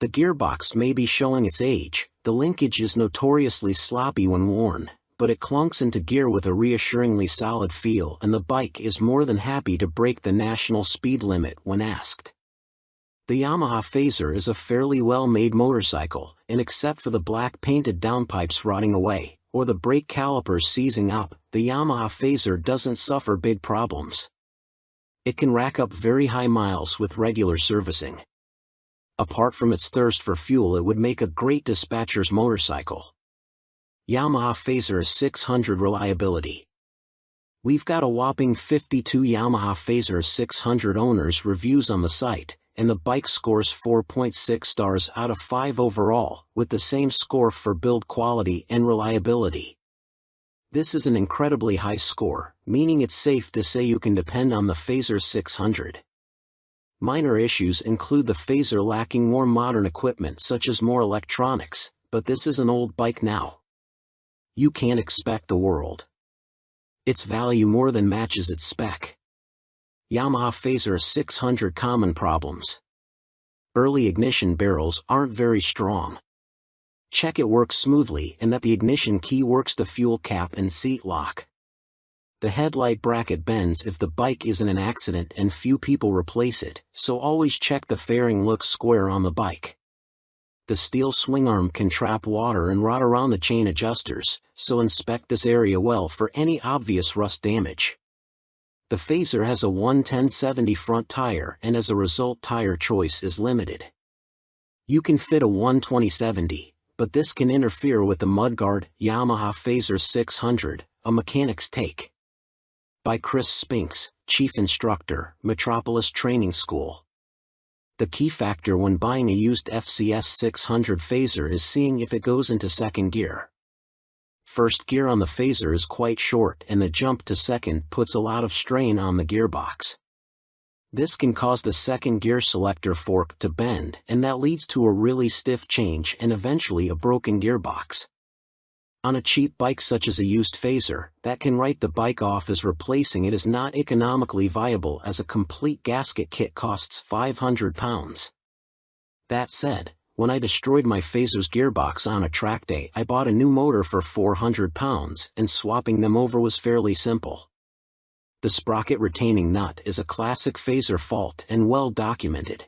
The gearbox may be showing its age, the linkage is notoriously sloppy when worn, but it clunks into gear with a reassuringly solid feel, and the bike is more than happy to break the national speed limit when asked. The Yamaha Phaser is a fairly well-made motorcycle, and except for the black painted downpipes rotting away, or the brake calipers seizing up, the Yamaha Phaser doesn't suffer big problems. It can rack up very high miles with regular servicing. Apart from its thirst for fuel, it would make a great dispatcher's motorcycle. Yamaha Phaser 600 reliability. We've got a whopping 52 Yamaha Phaser 600 owners reviews on the site, and the bike scores 4.6 stars out of 5 overall, with the same score for build quality and reliability. This is an incredibly high score, meaning it's safe to say you can depend on the Phaser 600. Minor issues include the Phaser lacking more modern equipment such as more electronics, but this is an old bike now. You can't expect the world. Its value more than matches its spec. Yamaha Phaser 600 common problems. Early ignition barrels aren't very strong. Check it works smoothly and that the ignition key works the fuel cap and seat lock. The headlight bracket bends if the bike is in an accident and few people replace it, so always check the fairing looks square on the bike. The steel swing arm can trap water and rot around the chain adjusters, so inspect this area well for any obvious rust damage. The Phaser has a 110/70 front tire, and as a result tire choice is limited. You can fit a 120/70, but this can interfere with the mudguard. Yamaha Phaser 600, a mechanic's take. By Chris Spinks, Chief Instructor, Metropolis Training School. The key factor when buying a used FCS 600 Phaser is seeing if it goes into second gear. First gear on the Phaser is quite short, and the jump to second puts a lot of strain on the gearbox. This can cause the second gear selector fork to bend, and that leads to a really stiff change and eventually a broken gearbox. On a cheap bike such as a used Phaser, that can write the bike off as replacing it is not economically viable, as a complete gasket kit costs £500. That said, when I destroyed my Phaser's gearbox on a track day, I bought a new motor for £400, and swapping them over was fairly simple. The sprocket retaining nut is a classic Phaser fault and well documented.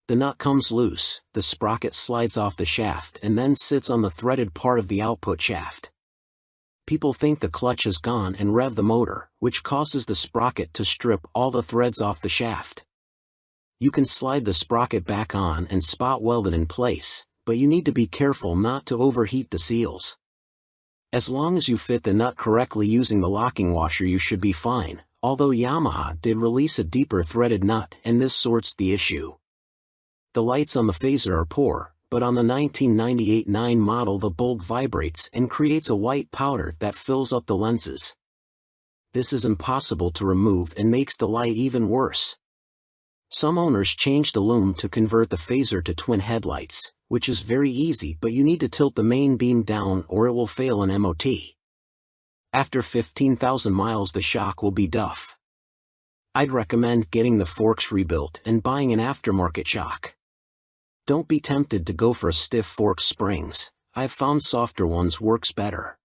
The nut comes loose, the sprocket slides off the shaft and then sits on the threaded part of the output shaft. People think the clutch is gone and rev the motor, which causes the sprocket to strip all the threads off the shaft. You can slide the sprocket back on and spot weld it in place, but you need to be careful not to overheat the seals. As long as you fit the nut correctly using the locking washer, you should be fine, although Yamaha did release a deeper threaded nut and this sorts the issue. The lights on the Phaser are poor, but on the 1998 9 model the bulb vibrates and creates a white powder that fills up the lenses. This is impossible to remove and makes the light even worse. Some owners change the lume to convert the Phaser to twin headlights, which is very easy, but you need to tilt the main beam down or it will fail an MOT. After 15,000 miles the shock will be duff. I'd recommend getting the forks rebuilt and buying an aftermarket shock. Don't be tempted to go for a stiff fork springs. I've found softer ones works better.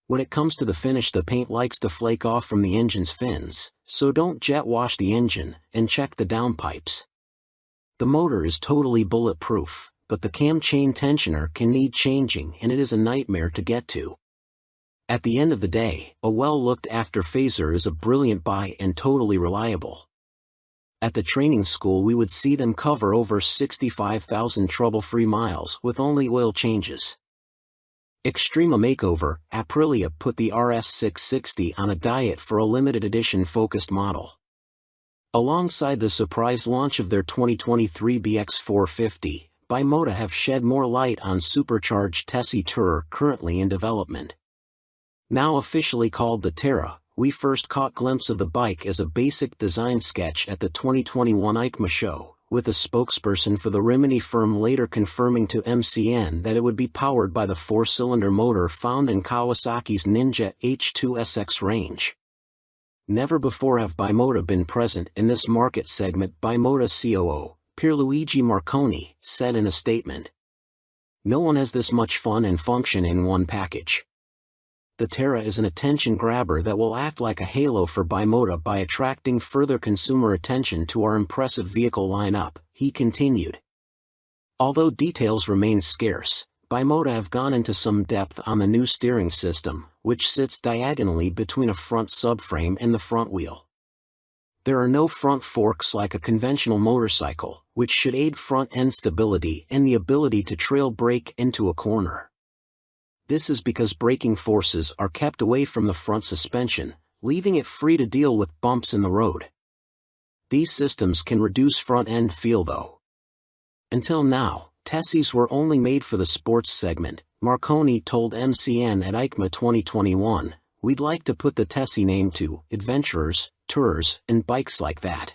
When it comes to the finish, the paint likes to flake off from the engine's fins, so don't jet wash the engine, and check the downpipes. The motor is totally bulletproof, but the cam chain tensioner can need changing and it is a nightmare to get to. At the end of the day, a well-looked-after Phaser is a brilliant buy and totally reliable. At the training school we would see them cover over 65,000 trouble-free miles with only oil changes. Extrema Makeover, Aprilia put the RS660 on a diet for a limited edition focused model. Alongside the surprise launch of their 2023 BX450, Bimota have shed more light on supercharged Tessie Tourer currently in development. Now officially called the Terra, we first caught glimpse of the bike as a basic design sketch at the 2021 EICMA show, with a spokesperson for the Rimini firm later confirming to MCN that it would be powered by the 4-cylinder motor found in Kawasaki's Ninja H2SX range. Never before have Bimota been present in this market segment, Bimota COO, Pierluigi Marconi, said in a statement. No one has this much fun and function in one package. The Terra is an attention grabber that will act like a halo for Bimota by attracting further consumer attention to our impressive vehicle lineup, he continued. Although details remain scarce, Bimota have gone into some depth on the new steering system, which sits diagonally between a front subframe and the front wheel. There are no front forks like a conventional motorcycle, which should aid front-end stability and the ability to trail brake into a corner. This is because braking forces are kept away from the front suspension, leaving it free to deal with bumps in the road. These systems can reduce front-end feel though. Until now, Tessies were only made for the sports segment, Marconi told MCN at EICMA 2021, we'd like to put the Tessie name to adventurers, tourers, and bikes like that.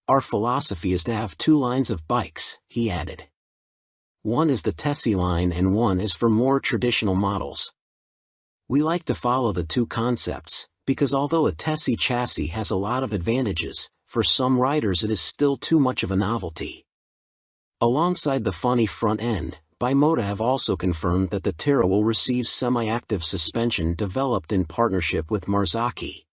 Our philosophy is to have 2 lines of bikes, he added. One is the Tessie line and one is for more traditional models. We like to follow the 2 concepts, because although a Tessie chassis has a lot of advantages, for some riders it is still too much of a novelty. Alongside the funny front end, Bimota have also confirmed that the Terra will receive semi-active suspension developed in partnership with Marzocchi.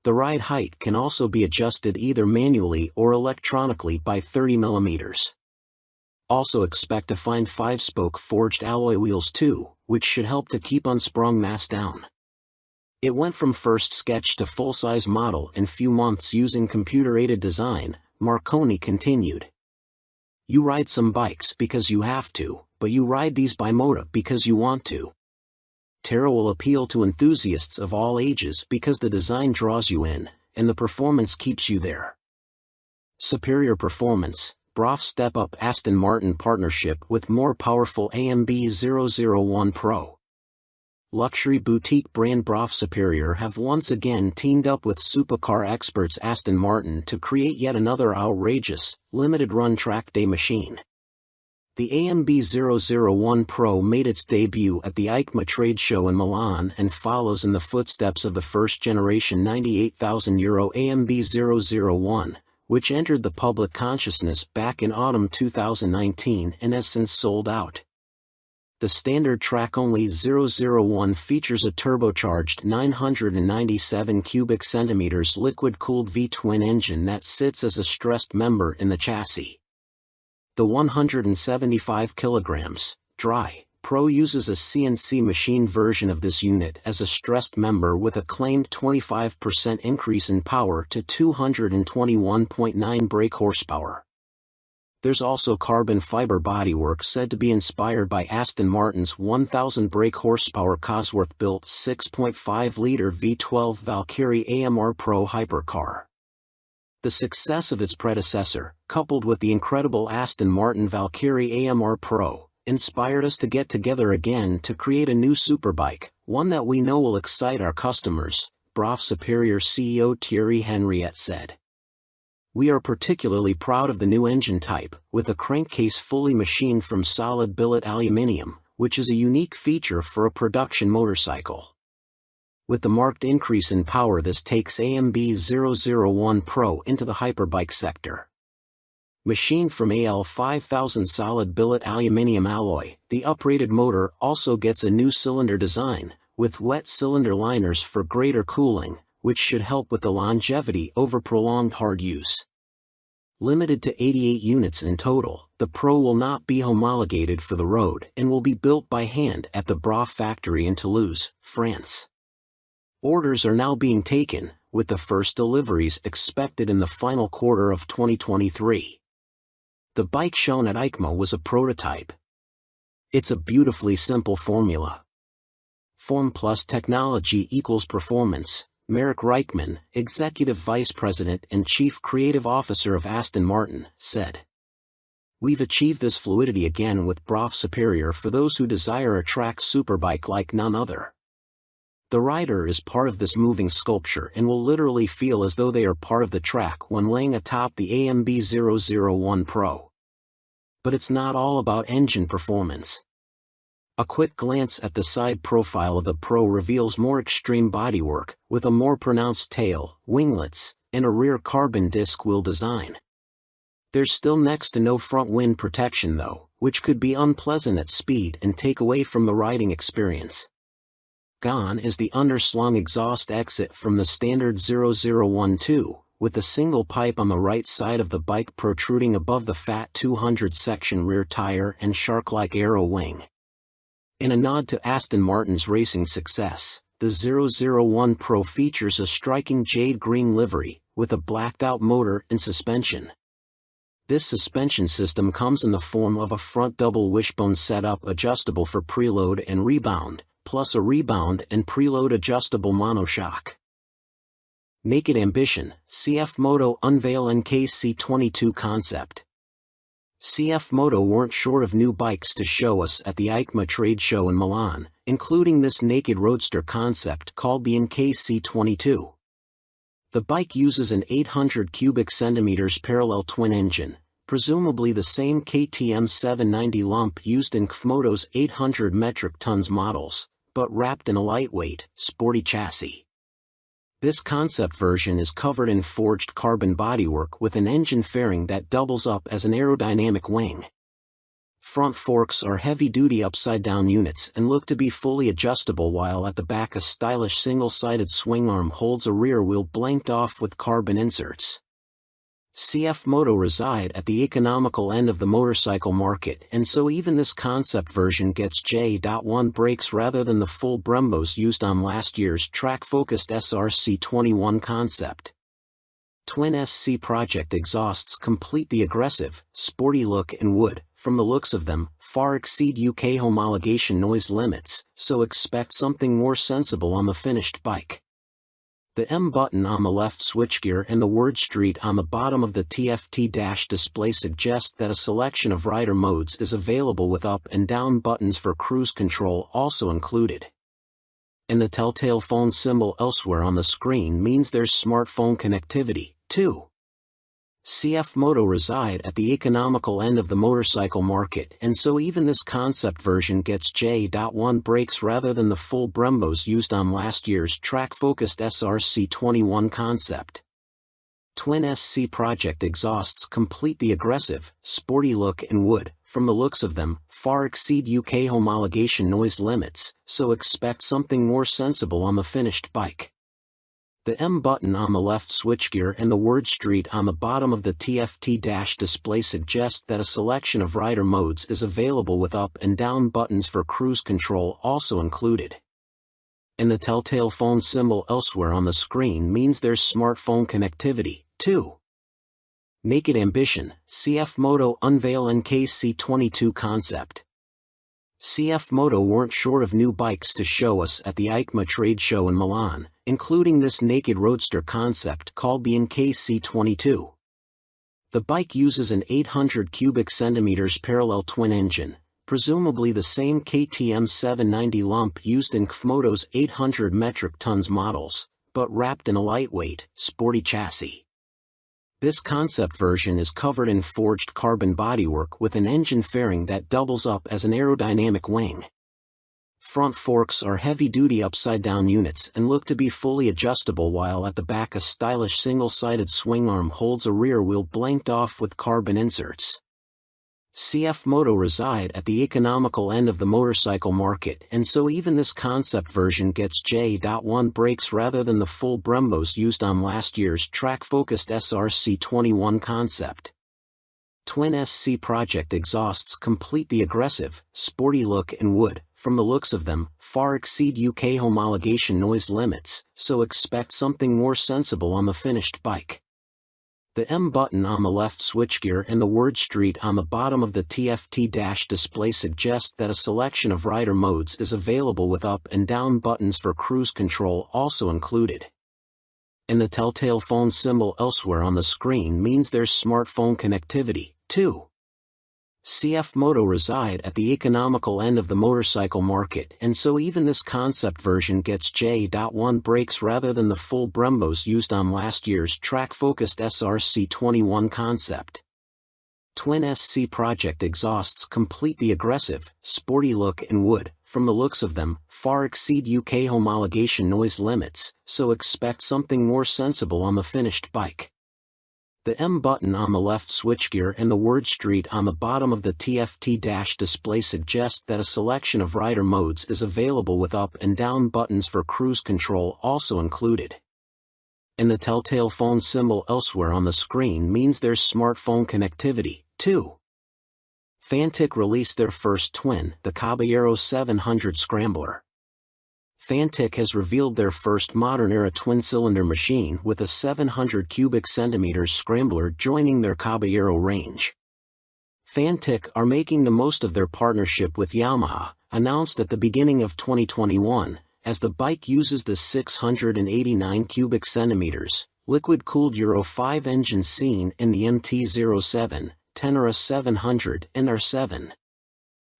The ride height can also be adjusted either manually or electronically by 30 mm. Also expect to find 5-spoke forged alloy wheels too, which should help to keep unsprung mass down. It went from first sketch to full-size model in few months using computer-aided design, Marconi continued. You ride some bikes because you have to, but you ride these Bimota because you want to. Terra will appeal to enthusiasts of all ages because the design draws you in, and the performance keeps you there. Superior performance, BRAF Step Up Aston Martin partnership with more powerful AMB 001 Pro. Luxury boutique brand BRAF Superior have once again teamed up with supercar experts Aston Martin to create yet another outrageous, limited-run track day machine. The AMB 001 Pro made its debut at the EICMA trade show in Milan and follows in the footsteps of the first-generation €98,000 AMB 001, which entered the public consciousness back in autumn 2019 and has since sold out. The standard track-only 001 features a turbocharged 997 cubic centimeters liquid-cooled V-twin engine that sits as a stressed member in the chassis. The 175 kilograms, dry, Pro uses a CNC machine version of this unit as a stressed member with a claimed 25% increase in power to 221.9 brake horsepower. There's also carbon fiber bodywork said to be inspired by Aston Martin's 1,000 brake horsepower Cosworth-built 6.5-liter V12 Valkyrie AMR Pro hypercar. The success of its predecessor, coupled with the incredible Aston Martin Valkyrie AMR Pro, inspired us to get together again to create a new superbike, one that we know will excite our customers, BRAF Superior CEO Thierry Henriette said. We are particularly proud of the new engine type, with a crankcase fully machined from solid billet aluminium, which is a unique feature for a production motorcycle. With the marked increase in power, this takes AMB 001 Pro into the hyperbike sector. Machined from AL 5000 solid billet aluminium alloy, the uprated motor also gets a new cylinder design, with wet cylinder liners for greater cooling, which should help with the longevity over prolonged hard use. Limited to 88 units in total, the Pro will not be homologated for the road and will be built by hand at the BRAF factory in Toulouse, France. Orders are now being taken, with the first deliveries expected in the final quarter of 2023. The bike shown at EICMA was a prototype. It's a beautifully simple formula. Form plus technology equals performance, Marek Reichman, Executive Vice President and Chief Creative Officer of Aston Martin, said. We've achieved this fluidity again with BRAF Superior for those who desire a track superbike like none other. The rider is part of this moving sculpture and will literally feel as though they are part of the track when laying atop the AMB 001 Pro. But it's not all about engine performance. A quick glance at the side profile of the Pro reveals more extreme bodywork, with a more pronounced tail, winglets, and a rear carbon disc wheel design. There's still next to no front wind protection though, which could be unpleasant at speed and take away from the riding experience. Gone is the underslung exhaust exit from the standard 0012, with a single pipe on the right side of the bike protruding above the fat 200 section rear tire and shark-like aero wing. In a nod to Aston Martin's racing success, the 001 Pro features a striking jade green livery, with a blacked-out motor and suspension. This suspension system comes in the form of a front double wishbone setup adjustable for preload and rebound, plus a rebound and preload adjustable monoshock. Naked Ambition, CF Moto unveil NKC22 concept. CF Moto weren't short of new bikes to show us at the EICMA trade show in Milan, including this naked roadster concept called the NKC22. The bike uses an 800 cubic centimeters parallel twin engine, presumably the same KTM 790 lump used in KFMoto's 800 metric tons models, but wrapped in a lightweight, sporty chassis. This concept version is covered in forged carbon bodywork with an engine fairing that doubles up as an aerodynamic wing. Front forks are heavy-duty upside-down units and look to be fully adjustable, while at the back a stylish single-sided swing arm holds a rear wheel blanked off with carbon inserts. CF Moto reside at the economical end of the motorcycle market, and so even this concept version gets J.1 brakes rather than the full Brembos used on last year's track-focused SRC21 concept. Twin SC Project exhausts complete the aggressive, sporty look and would, from the looks of them, far exceed UK homologation noise limits, so expect something more sensible on the finished bike. The M button on the left switchgear and the word Street on the bottom of the TFT dash display suggest that a selection of rider modes is available with up and down buttons for cruise control also included. And the telltale phone symbol elsewhere on the screen means there's smartphone connectivity, too. CF Moto reside at the economical end of the motorcycle market, and so even this concept version gets J.1 brakes rather than the full Brembos used on last year's track-focused SRC21 concept. Twin SC Project exhausts complete the aggressive, sporty look and would, from the looks of them, far exceed UK homologation noise limits, so expect something more sensible on the finished bike. The M button on the left switchgear and the word Street on the bottom of the TFT dash display suggest that a selection of rider modes is available with up and down buttons for cruise control also included. And the telltale phone symbol elsewhere on the screen means there's smartphone connectivity, too. Naked Ambition, CF Moto unveil NKC22 concept. CF Moto weren't short of new bikes to show us at the EICMA trade show in Milan, including this naked roadster concept called the NKC22. The bike uses an 800 cubic centimeters parallel twin engine, presumably the same KTM 790 lump used in KFMoto's 800 metric tons models, but wrapped in a lightweight, sporty chassis. This concept version is covered in forged carbon bodywork with an engine fairing that doubles up as an aerodynamic wing. Front forks are heavy-duty upside-down units and look to be fully adjustable, while at the back a stylish single-sided swing arm holds a rear wheel blanked off with carbon inserts. CF Moto reside at the economical end of the motorcycle market, and so even this concept version gets J.1 brakes rather than the full Brembos used on last year's track-focused SRC21 concept. Twin SC Project exhausts complete the aggressive, sporty look and would, from the looks of them, far exceed UK homologation noise limits, so expect something more sensible on the finished bike. The M button on the left switchgear and the word Street on the bottom of the TFT dash display suggest that a selection of rider modes is available with up and down buttons for cruise control also included. And the telltale phone symbol elsewhere on the screen means there's smartphone connectivity, too. CF Moto reside at the economical end of the motorcycle market, and so even this concept version gets J.1 brakes rather than the full Brembos used on last year's track-focused SRC21 concept. Twin SC Project exhausts complete the aggressive, sporty look and would, from the looks of them, far exceed UK homologation noise limits, so expect something more sensible on the finished bike. The M button on the left switchgear and the word Street on the bottom of the TFT dash display suggest that a selection of rider modes is available with up and down buttons for cruise control also included. And the telltale phone symbol elsewhere on the screen means there's smartphone connectivity, too. Fantic released their first twin, the Caballero 700 Scrambler. Fantic has revealed their first modern-era twin-cylinder machine with a 700 cubic centimeters Scrambler joining their Caballero range. Fantic are making the most of their partnership with Yamaha, announced at the beginning of 2021, as the bike uses the 689 cubic centimeters, liquid-cooled Euro 5 engine seen in the MT-07, Tenere 700 and R7.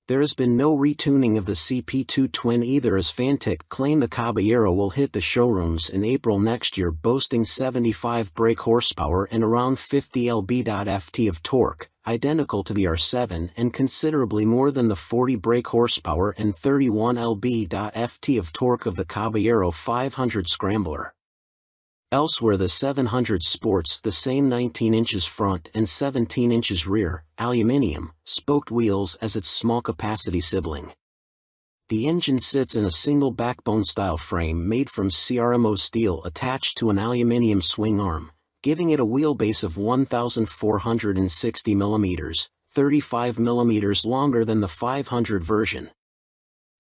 There has been no retuning of the CP2 twin either, as Fantic claim the Caballero will hit the showrooms in April next year, boasting 75 brake horsepower and around 50 lb.ft of torque, identical to the R7 and considerably more than the 40 brake horsepower and 31 lb.ft of torque of the Caballero 500 Scrambler. Elsewhere, the 700 sports the same 19 inches front and 17 inches rear, aluminium, spoked wheels as its small-capacity sibling. The engine sits in a single backbone-style frame made from CRMO steel attached to an aluminium swing arm, giving it a wheelbase of 1,460 mm, 35 mm longer than the 500 version.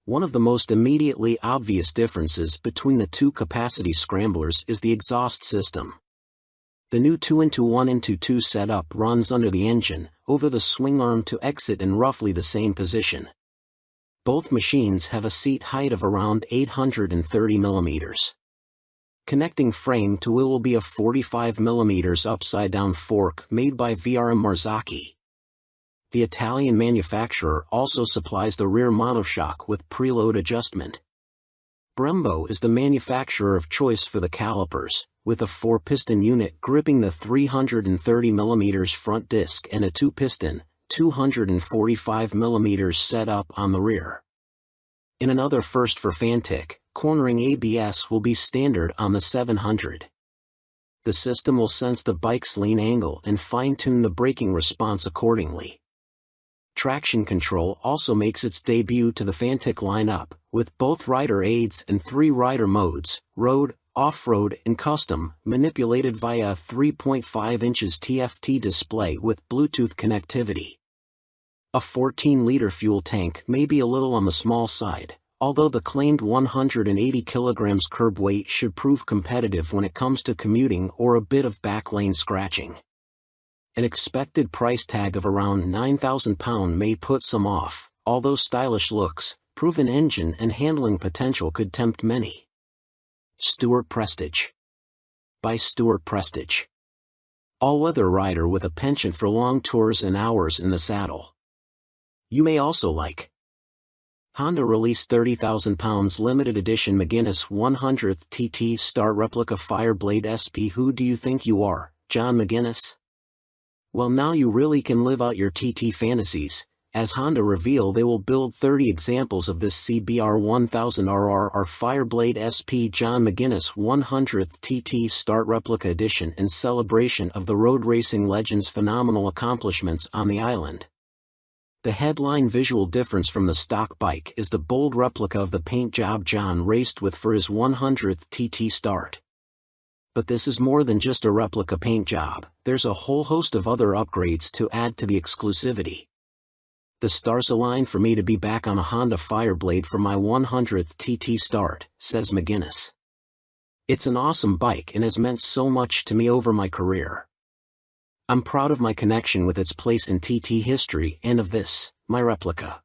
One of the most immediately obvious differences between the two capacity scramblers is the exhaust system. The new 2-into-1-into-2 setup runs under the engine, over the swing arm to exit in roughly the same position. Both machines have a seat height of around 830 mm. Connecting frame to wheel will be a 45 mm upside-down fork made by VRM Marzocchi. The Italian manufacturer also supplies the rear monoshock with preload adjustment. Brembo is the manufacturer of choice for the calipers, with a 4-piston unit gripping the 330 mm front disc and a 2-piston, 245 mm setup on the rear. In another first for Fantic, cornering ABS will be standard on the 700. The system will sense the bike's lean angle and fine-tune the braking response accordingly. Traction control also makes its debut to the Fantic lineup, with both rider aids and 3 rider modes, road, off-road and custom, manipulated via a 3.5 inches TFT display with Bluetooth connectivity. A 14-liter fuel tank may be a little on the small side, although the claimed 180 kilograms curb weight should prove competitive when it comes to commuting or a bit of backlane scratching. An expected price tag of around £9,000 may put some off, although stylish looks, proven engine and handling potential could tempt many. Stuart Prestige. By Stuart Prestige. All-weather rider with a penchant for long tours and hours in the saddle. You may also like. Honda released £30,000 limited edition McGuinness 100th TT Start replica Fireblade SP. Who do you think you are, John McGuinness? Well, now you really can live out your TT fantasies, as Honda reveal they will build 30 examples of this CBR 1000RR Fireblade SP John McGuinness 100th TT Start Replica Edition in celebration of the road racing legend's phenomenal accomplishments on the island. The headline visual difference from the stock bike is the bold replica of the paint job John raced with for his 100th TT Start. But this is more than just a replica paint job, there's a whole host of other upgrades to add to the exclusivity. The stars align for me to be back on a Honda Fireblade for my 100th TT Start, says McGuinness. It's an awesome bike and has meant so much to me over my career. I'm proud of my connection with its place in TT history and of this, my replica.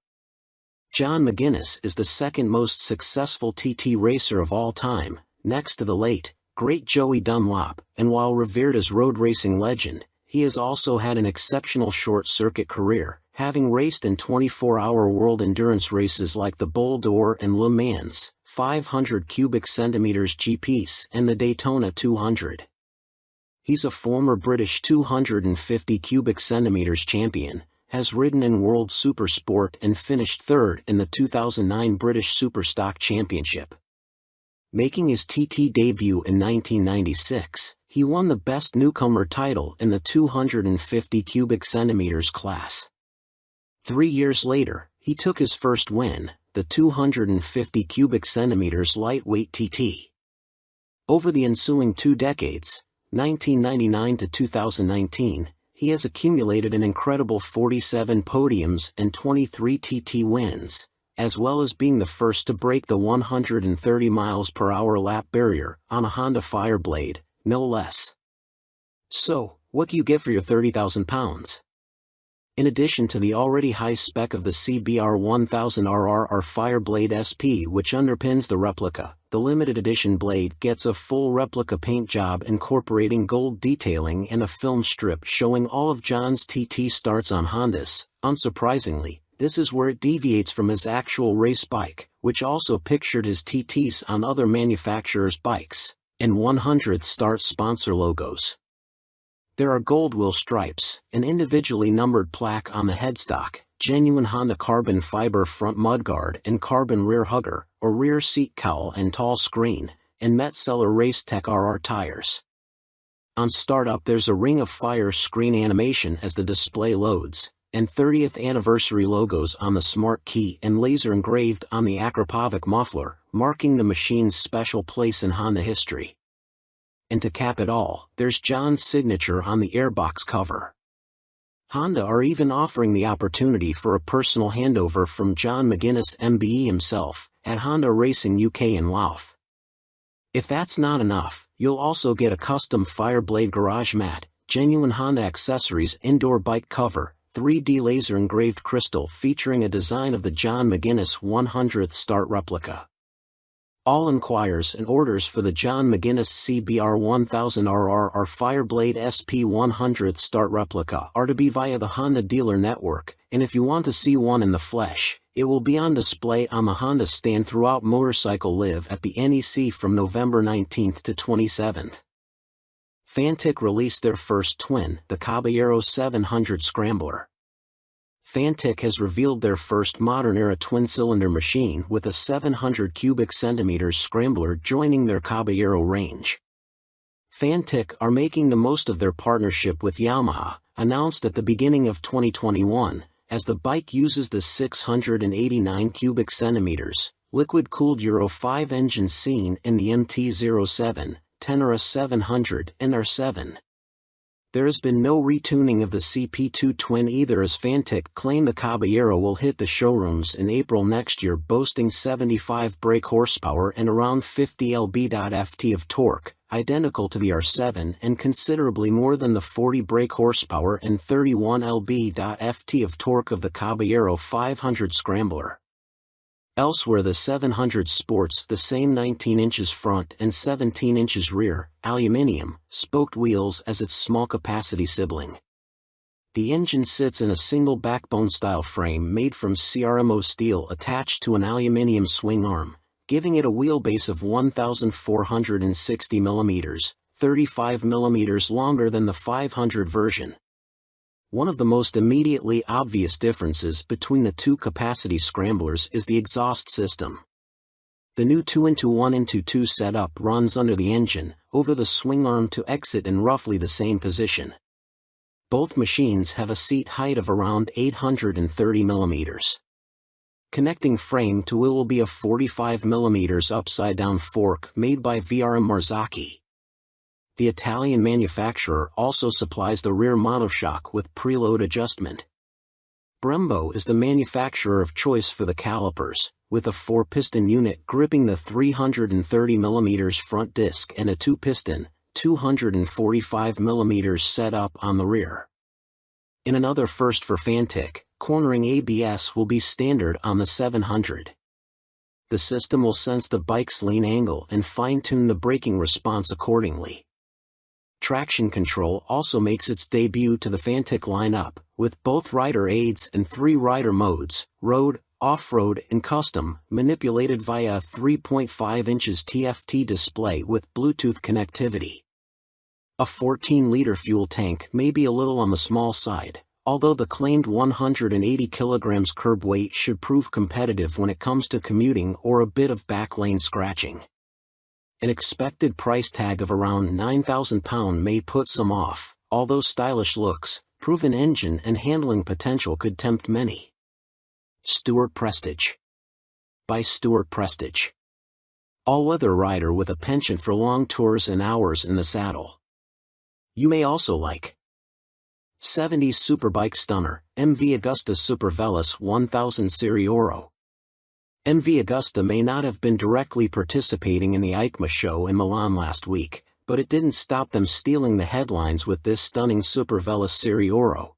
John McGuinness is the second most successful TT racer of all time, next to the late, great Joey Dunlop, and while revered as road racing legend, he has also had an exceptional short-circuit career, having raced in 24-hour world endurance races like the Bol d'Or and Le Mans, 500 cubic centimeters GPs, and the Daytona 200. He's a former British 250 cubic centimeters champion, has ridden in World Supersport and finished third in the 2009 British Superstock Championship. Making his TT debut in 1996, he won the Best Newcomer title in the 250 cubic centimeters class. 3 years later, he took his first win, the 250 cubic centimeters lightweight TT. Over the ensuing 2 decades, 1999 to 2019, he has accumulated an incredible 47 podiums and 23 TT wins, as well as being the first to break the 130 miles per hour lap barrier on a Honda Fireblade, no less. So, what do you get for your £30,000? In addition to the already high spec of the CBR 1000RR Fireblade SP which underpins the replica, the limited edition blade gets a full replica paint job incorporating gold detailing and a film strip showing all of John's TT starts on Hondas. Unsurprisingly, this is where it deviates from his actual race bike, which also pictured his TTs on other manufacturers' bikes, and 100th start sponsor logos. There are gold wheel stripes, an individually numbered plaque on the headstock, genuine Honda carbon fiber front mudguard and carbon rear hugger, or rear seat cowl and tall screen, and Metzeler Racetech RR tires. On startup there's a Ring of Fire screen animation as the display loads, and 30th anniversary logos on the smart key and laser engraved on the Akrapovic muffler, marking the machine's special place in Honda history. And to cap it all, there's John's signature on the airbox cover. Honda are even offering the opportunity for a personal handover from John McGuinness MBE himself, at Honda Racing UK in Louth. If that's not enough, you'll also get a custom Fireblade garage mat, genuine Honda accessories indoor bike cover, 3D laser engraved crystal featuring a design of the John McGuinness 100th start replica. All inquiries and orders for the John McGuinness CBR 1000RR Fireblade SP 100th start replica are to be via the Honda dealer network, and if you want to see one in the flesh, it will be on display on the Honda stand throughout Motorcycle Live at the NEC from November 19th to 27th. Fantic released their first twin, the Caballero 700 Scrambler. Fantic has revealed their first modern-era twin-cylinder machine with a 700 cubic centimeters scrambler joining their Caballero range. Fantic are making the most of their partnership with Yamaha, announced at the beginning of 2021, as the bike uses the 689 cubic centimeters, liquid-cooled Euro 5 engine seen in the MT-07, Tenere 700, and R7. There has been no retuning of the CP2 twin either, as Fantic claim the Caballero will hit the showrooms in April next year, boasting 75 brake horsepower and around 50 lb.ft of torque, identical to the R7 and considerably more than the 40 brake horsepower and 31 lb.ft of torque of the Caballero 500 Scrambler. Elsewhere, the 700 sports the same 19 inches front and 17 inches rear, aluminium, spoked wheels as its small-capacity sibling. The engine sits in a single backbone-style frame made from CRMO steel attached to an aluminium swing arm, giving it a wheelbase of 1,460 mm, 35 mm longer than the 500 version. One of the most immediately obvious differences between the two capacity scramblers is the exhaust system. The new 2-into-1-into-2 setup runs under the engine, over the swing arm to exit in roughly the same position. Both machines have a seat height of around 830 mm. Connecting frame to wheel will be a 45 mm upside-down fork made by VRM Marzocchi. The Italian manufacturer also supplies the rear monoshock with preload adjustment. Brembo is the manufacturer of choice for the calipers, with a 4-piston unit gripping the 330 mm front disc and a 2-piston, 245 mm setup on the rear. In another first for Fantic, cornering ABS will be standard on the 700. The system will sense the bike's lean angle and fine-tune the braking response accordingly. Traction control also makes its debut to the Fantic lineup, with both rider aids and 3 rider modes, road, off-road and custom, manipulated via a 3.5 inches TFT display with Bluetooth connectivity. A 14-liter fuel tank may be a little on the small side, although the claimed 180 kilograms curb weight should prove competitive when it comes to commuting or a bit of backlane scratching. An expected price tag of around £9,000 may put some off, although stylish looks, proven engine and handling potential could tempt many. Stuart Prestige. By Stuart Prestige. All-weather rider with a penchant for long tours and hours in the saddle. You may also like 70s Superbike Stunner, MV Agusta Super Veloce 1000 Serie Oro. MV Agusta may not have been directly participating in the EICMA show in Milan last week, but it didn't stop them stealing the headlines with this stunning Super Veloce Serie Oro.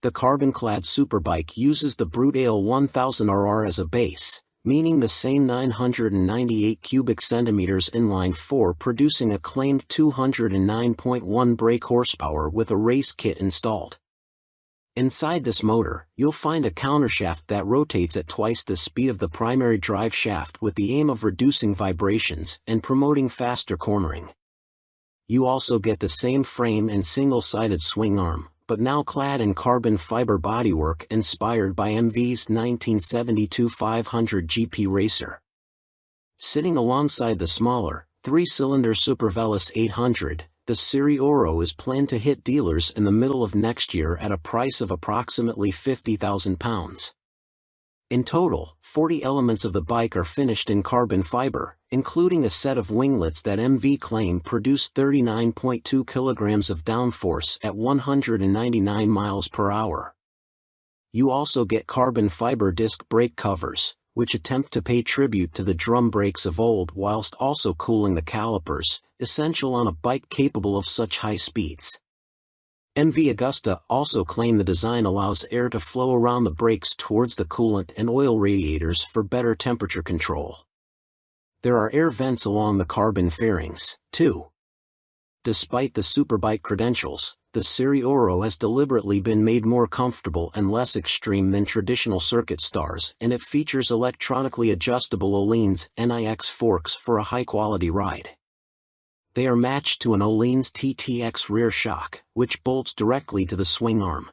The carbon-clad superbike uses the Brute Ale 1000RR as a base, meaning the same 998 cubic centimeters inline-4, producing a claimed 209.1 brake horsepower with a race kit installed. Inside this motor, you'll find a countershaft that rotates at twice the speed of the primary drive shaft with the aim of reducing vibrations and promoting faster cornering. You also get the same frame and single-sided swing arm, but now clad in carbon fiber bodywork inspired by MV's 1972 500 GP Racer. Sitting alongside the smaller, 3-cylinder Super Veloce 800, the Serie Oro is planned to hit dealers in the middle of next year at a price of approximately £50,000. In total, 40 elements of the bike are finished in carbon fiber, including a set of winglets that MV claim produce 39.2 kilograms of downforce at 199 miles per hour. You also get carbon fiber disc brake covers, which attempt to pay tribute to the drum brakes of old whilst also cooling the calipers, essential on a bike capable of such high speeds. MV Agusta also claim the design allows air to flow around the brakes towards the coolant and oil radiators for better temperature control. There are air vents along the carbon fairings, too. Despite the superbike credentials, the Serie Oro has deliberately been made more comfortable and less extreme than traditional circuit stars, and it features electronically adjustable Öhlins NIX forks for a high-quality ride. They are matched to an Öhlins TTX rear shock, which bolts directly to the swing arm.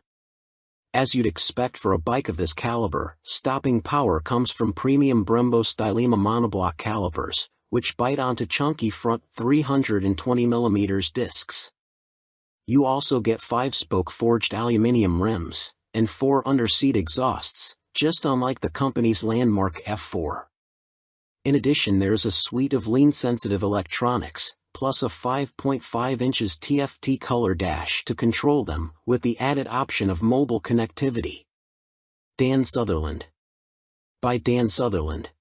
As you'd expect for a bike of this caliber, stopping power comes from premium Brembo Stylema monoblock calipers, which bite onto chunky front 320mm discs. You also get 5-spoke forged aluminium rims, and 4 under-seat exhausts, just unlike the company's landmark F4. In addition, there's a suite of lean-sensitive electronics, plus a 5.5 inches TFT color dash to control them, with the added option of mobile connectivity. Dan Sutherland. By Dan Sutherland.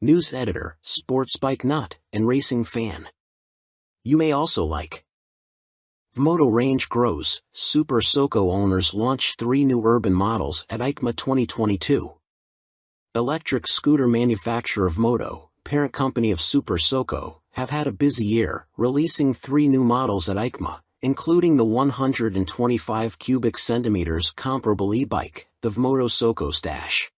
News editor, sports bike nut, and racing fan. You may also like Vmoto range grows, Super Soco owners launch 3 new urban models at EICMA 2022. Electric scooter manufacturer Vmoto, parent company of Super Soco, have had a busy year, releasing 3 new models at EICMA, including the 125 cubic centimeters comparable e-bike, the Vmoto Soco Stash.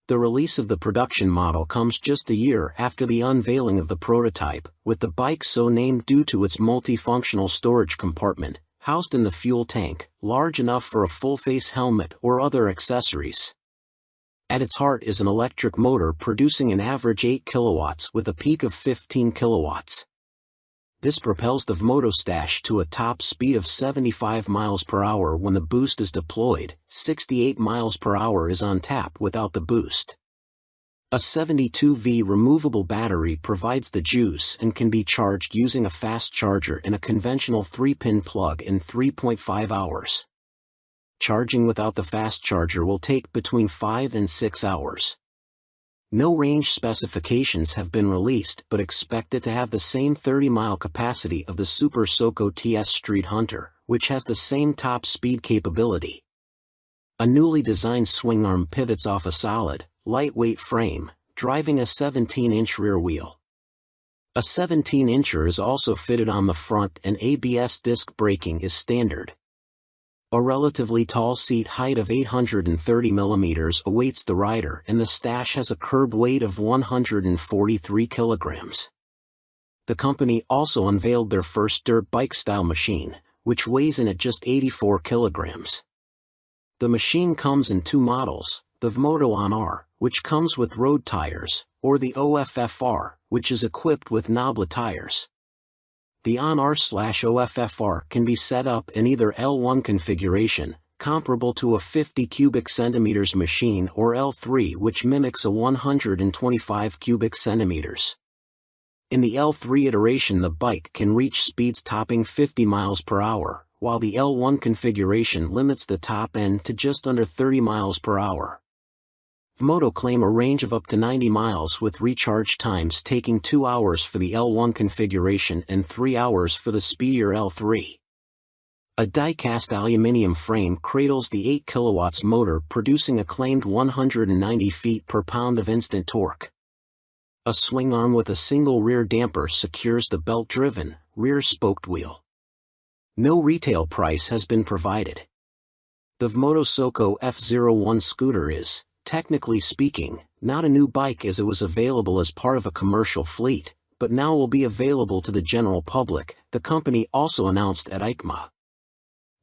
The release of the production model comes just a year after the unveiling of the prototype, with the bike so named due to its multifunctional storage compartment, housed in the fuel tank, large enough for a full-face helmet or other accessories. At its heart is an electric motor producing an average 8 kilowatts with a peak of 15 kilowatts. This propels the Vmoto Stash to a top speed of 75 miles per hour when the boost is deployed. 68 miles per hour is on tap without the boost. A 72V removable battery provides the juice and can be charged using a fast charger in a conventional 3-pin plug in 3.5 hours. Charging without the fast charger will take between 5 and 6 hours. No range specifications have been released, but expect it to have the same 30-mile capacity of the Super Soco TS Street Hunter, which has the same top speed capability. A newly designed swing arm pivots off a solid, lightweight frame, driving a 17-inch rear wheel. A 17-incher is also fitted on the front, and ABS disc braking is standard. A relatively tall seat height of 830 millimeters awaits the rider, and the Stash has a curb weight of 143 kilograms. The company also unveiled their first dirt bike-style machine, which weighs in at just 84 kilograms. The machine comes in two models, the Vmoto On-R, which comes with road tires, or the OFFR, which is equipped with knoblet tires. The On-R/OFFR can be set up in either L1 configuration, comparable to a 50 cubic centimeters machine, or L3, which mimics a 125 cubic centimeters. In the L3 iteration, the bike can reach speeds topping 50 miles per hour, while the L1 configuration limits the top end to just under 30 miles per hour. Vmoto claim a range of up to 90 miles with recharge times taking 2 hours for the L1 configuration and 3 hours for the speedier L3. A die-cast aluminium frame cradles the 8 kilowatts motor, producing a claimed 190 feet per pound of instant torque. A swing arm with a single rear damper secures the belt-driven, rear-spoked wheel. No retail price has been provided. The Vmoto Soco F01 scooter is, technically speaking, not a new bike, as it was available as part of a commercial fleet, but now will be available to the general public, the company also announced at EICMA.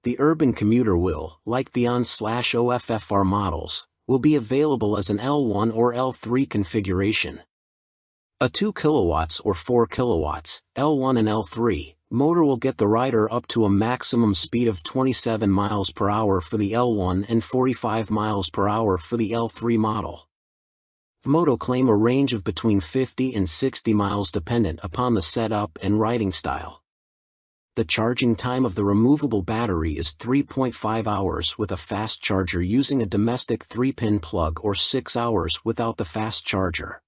The urban commuter will, like the On/OFFR models, will be available as an L1 or L3 configuration. A 2 kilowatts or 4 kilowatts, L1 and L3, motor will get the rider up to a maximum speed of 27 miles per hour for the L1 and 45 miles per hour for the L3 model. Vmoto claim a range of between 50 and 60 miles dependent upon the setup and riding style. The charging time of the removable battery is 3.5 hours with a fast charger using a domestic 3-pin plug, or 6 hours without the fast charger.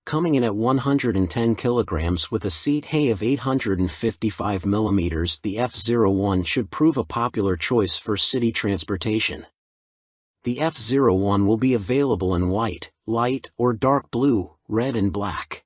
Coming in at 110 kilograms with a seat height of 855 millimeters, the F01 should prove a popular choice for city transportation. The F01 will be available in white, light or dark blue, red and black.